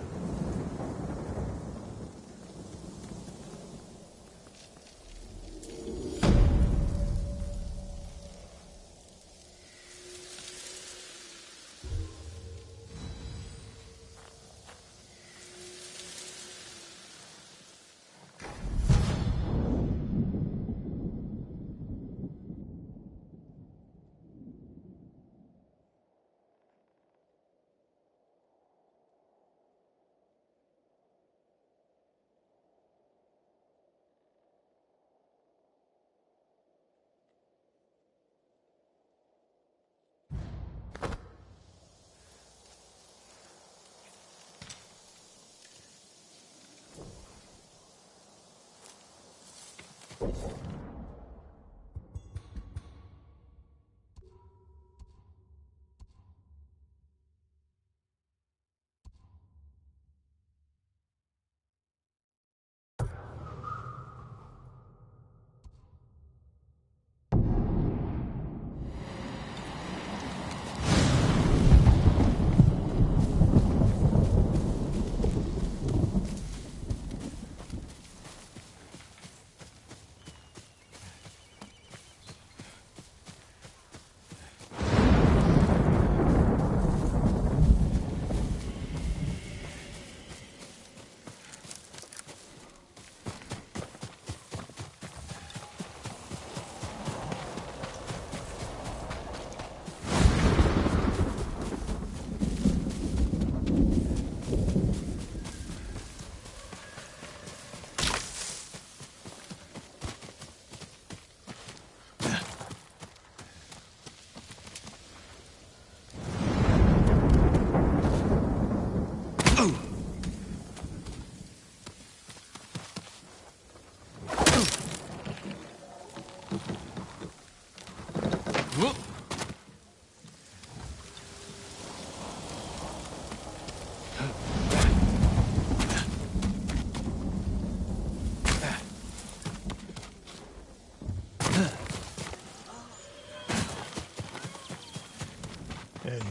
Speaker 1: And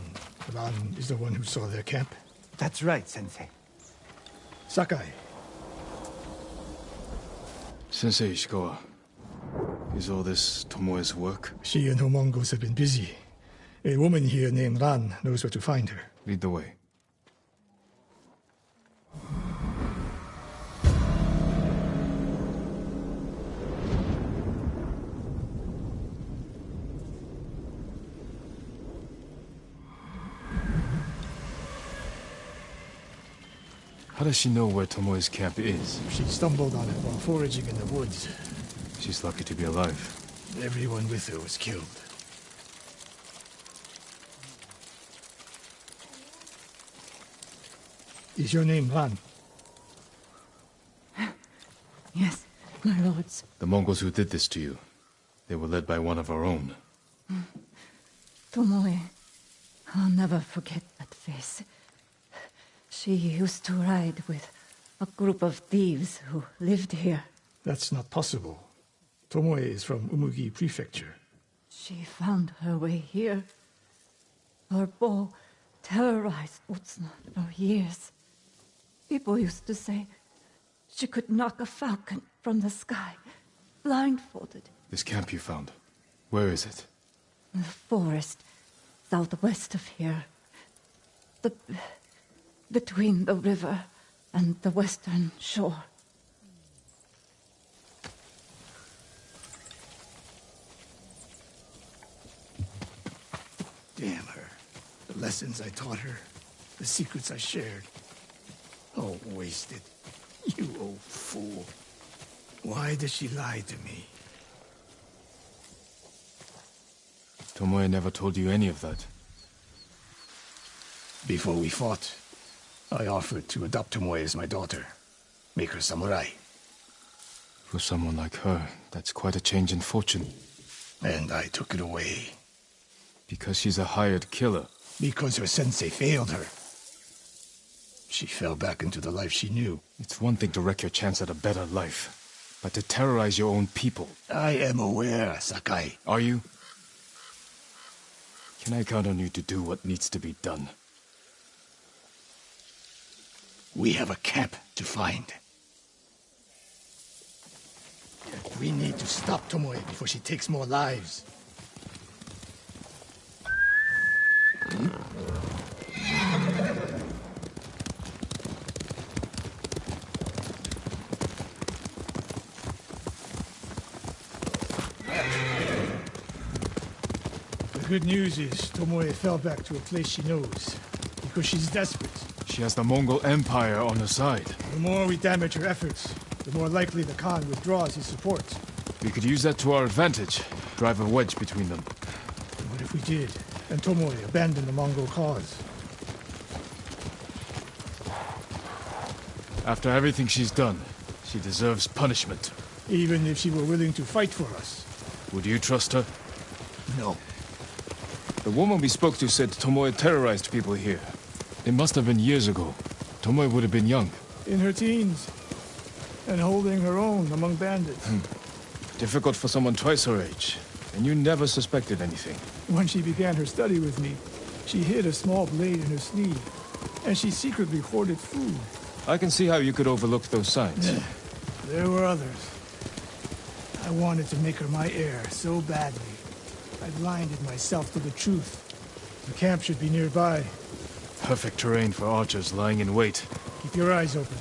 Speaker 1: Ran is the one who saw their camp?
Speaker 3: That's right, Sensei.
Speaker 1: Sakai.
Speaker 2: Sensei Ishikawa, is all this Tomoe's work?
Speaker 1: She and her Mongols have been busy. A woman here named Ran knows where to find her.
Speaker 2: Lead the way. How does she know where Tomoe's camp is?
Speaker 1: She stumbled on it while foraging in the woods.
Speaker 2: She's lucky to be alive.
Speaker 1: Everyone with her was killed. Is your name Ran?
Speaker 7: Yes, my lords.
Speaker 2: The Mongols who did this to you, they were led by one of our own.
Speaker 7: Tomoe. I'll never forget that face. She used to ride with a group of thieves who lived here.
Speaker 1: That's not possible. Tomoe is from Umugi Prefecture.
Speaker 7: She found her way here. Her bow terrorized Utsuna for years. People used to say she could knock a falcon from the sky, blindfolded.
Speaker 2: This camp you found, where is it?
Speaker 7: The forest southwest of here. Between the river and the western shore.
Speaker 1: Damn her. lessons I taught her, the secrets I shared. All wasted. You old fool. Why did she lie to me?
Speaker 2: Tomoe never told you any of that.
Speaker 1: Before we fought, I offered to adopt Tomoe as my daughter. Make her samurai.
Speaker 2: For someone like her, that's quite a change in fortune.
Speaker 1: And I took it away.
Speaker 2: Because she's a hired killer.
Speaker 1: Because her sensei failed her. She fell back into the life she knew.
Speaker 2: It's one thing to wreck your chance at a better life, but to terrorize your own people.
Speaker 1: I am aware, Sakai.
Speaker 2: Are you? Can I count on you to do what needs to be done?
Speaker 1: We have a camp to find. We need to stop Tomoe before she takes more lives. The good news is Tomoe fell back to a place she knows, because she's desperate.
Speaker 2: She has the Mongol Empire on her side.
Speaker 1: The more we damage her efforts, the more likely the Khan withdraws his support.
Speaker 2: We could use that to our advantage. Drive a wedge between them.
Speaker 1: What if we did, and Tomoe abandoned the Mongol cause?
Speaker 2: After everything she's done, she deserves punishment.
Speaker 1: Even if she were willing to fight for us.
Speaker 2: Would you trust her?
Speaker 1: No.
Speaker 2: The woman we spoke to said Tomoe terrorized people here. It must have been years ago. Tomoe would have been young.
Speaker 1: In her teens. And holding her own among bandits.
Speaker 2: Difficult for someone twice her age. And you never suspected anything.
Speaker 1: When she began her study with me, she hid a small blade in her sleeve. And she secretly hoarded food.
Speaker 2: I can see how you could overlook those signs.
Speaker 1: There were others. I wanted to make her my heir so badly. I blinded myself to the truth. The camp should be nearby.
Speaker 2: Perfect terrain for archers lying in wait.
Speaker 1: Keep your eyes open.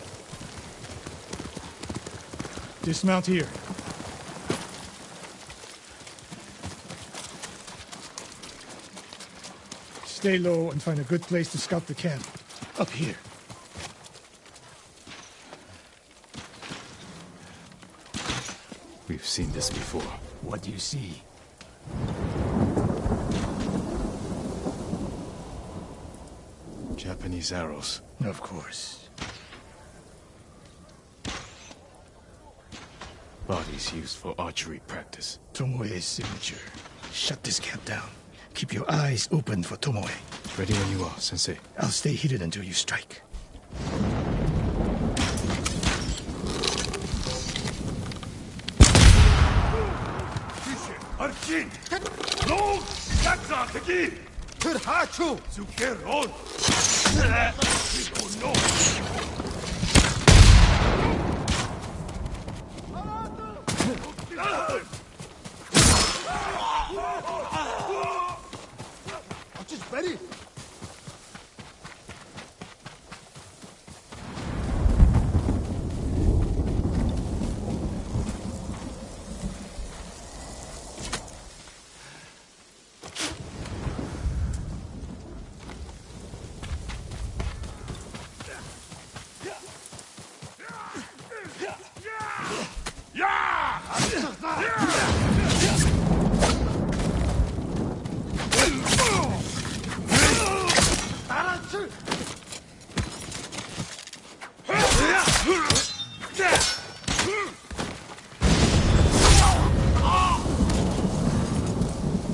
Speaker 1: Dismount here. Stay low and find a good place to scout the camp. Up here.
Speaker 2: We've seen this before.
Speaker 1: What do you see?
Speaker 2: Japanese arrows.
Speaker 1: Of course.
Speaker 2: Bodies used for archery practice.
Speaker 1: Tomoe's signature. Shut this camp down. Keep your eyes open for Tomoe.
Speaker 2: Ready when you are, Sensei.
Speaker 1: I'll stay hidden until you strike.
Speaker 8: Archin! No! Yakza Teki! Turhachu! Zukeron! No!
Speaker 6: Just ready.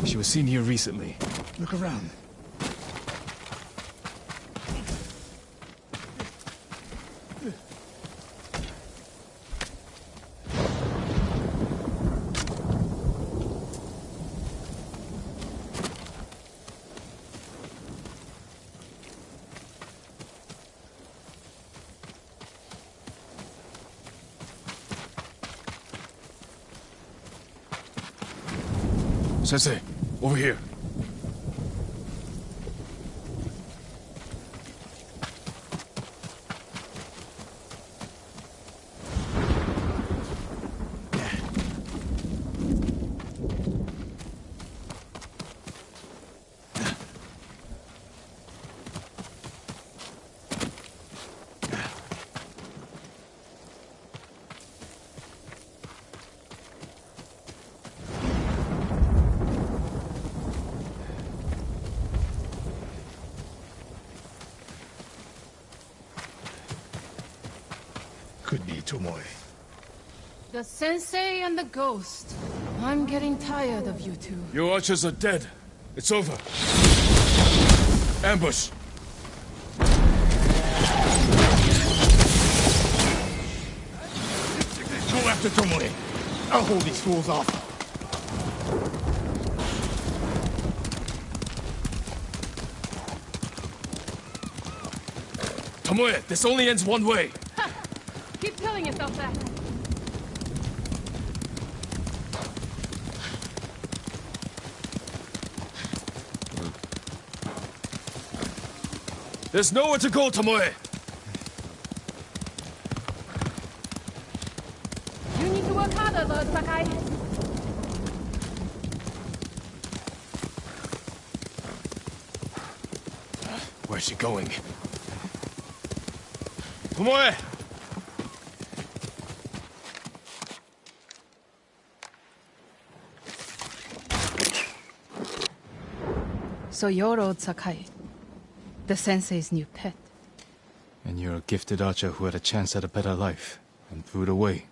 Speaker 2: She was seen here recently.
Speaker 1: Look around.
Speaker 2: Sensei, over here.
Speaker 1: Tomoe.
Speaker 10: The sensei and the ghost. I'm getting tired of you two.
Speaker 2: Your archers are dead. It's over. Ambush!
Speaker 1: Go after Tomoe. I'll hold these fools off.
Speaker 2: Tomoe, this only ends one way.
Speaker 10: Ha! Keep telling yourself that.
Speaker 2: There's nowhere to go, Tomoe!
Speaker 10: You need to work harder, Lord Sakai.
Speaker 2: Where's she going? Tomoe!
Speaker 10: So you're old Sakai, the sensei's new pet.
Speaker 2: And you're a gifted archer who had a chance at a better life, and threw it away.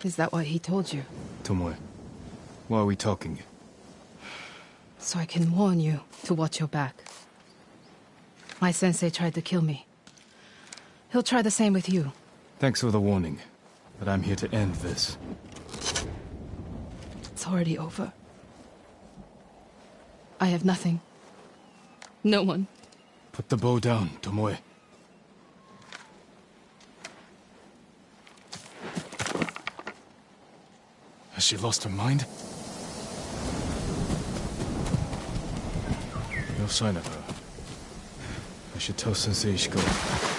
Speaker 10: Is that what he told you?
Speaker 2: Tomoe, why are we talking?
Speaker 10: So I can warn you to watch your back. My sensei tried to kill me. He'll try the same with you.
Speaker 2: Thanks for the warning, but I'm here to end this.
Speaker 10: It's already over. I have nothing. No one.
Speaker 2: Put the bow down, Tomoe. Has she lost her mind? No sign of her. I should tell Sensei Ishikawa.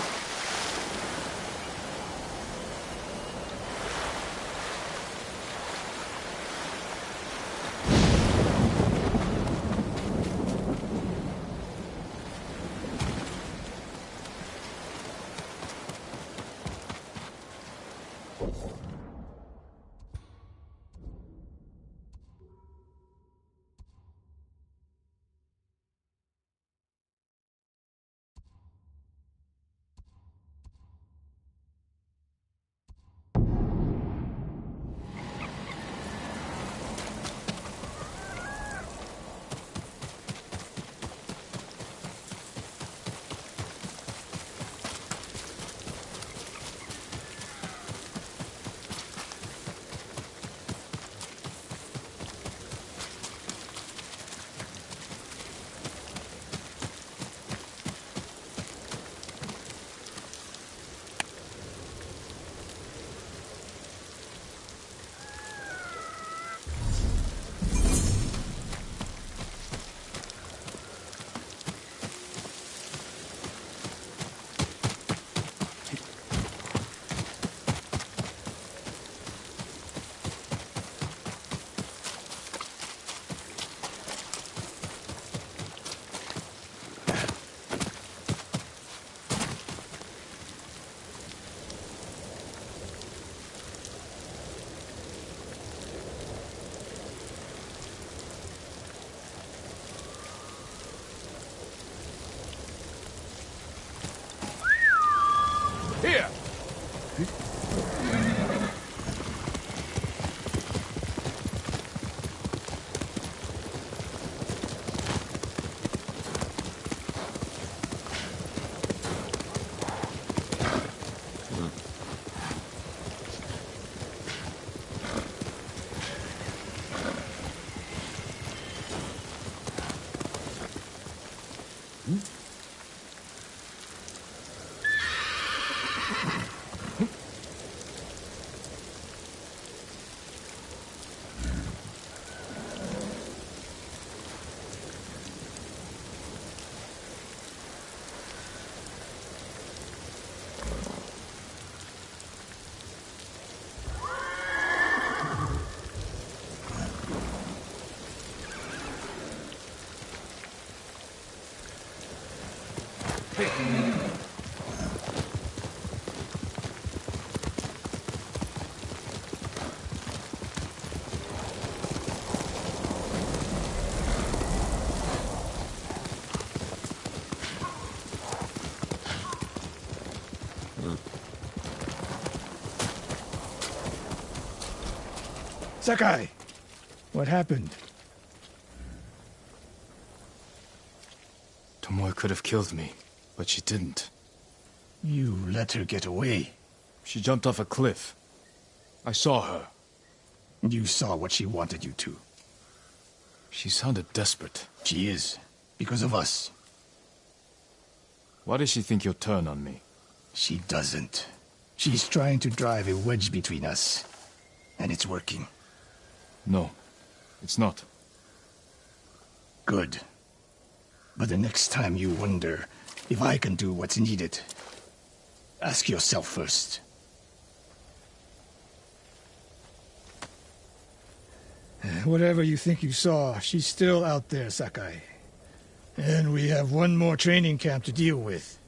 Speaker 2: Here!
Speaker 1: Sakai! What happened?
Speaker 2: Tomoe could have killed me, but she didn't.
Speaker 1: You let her get away.
Speaker 2: She jumped off a cliff. I saw her.
Speaker 1: You saw what she wanted you to.
Speaker 2: She sounded desperate.
Speaker 1: She is. Because of us.
Speaker 2: Why does she think you'll turn on me?
Speaker 1: She doesn't. She's trying to drive a wedge between us. And it's working.
Speaker 2: No, it's not.
Speaker 1: Good. But the next time you wonder if I can do what's needed, ask yourself first. Whatever you think you saw, she's still out there, Sakai. And we have one more training camp to deal with.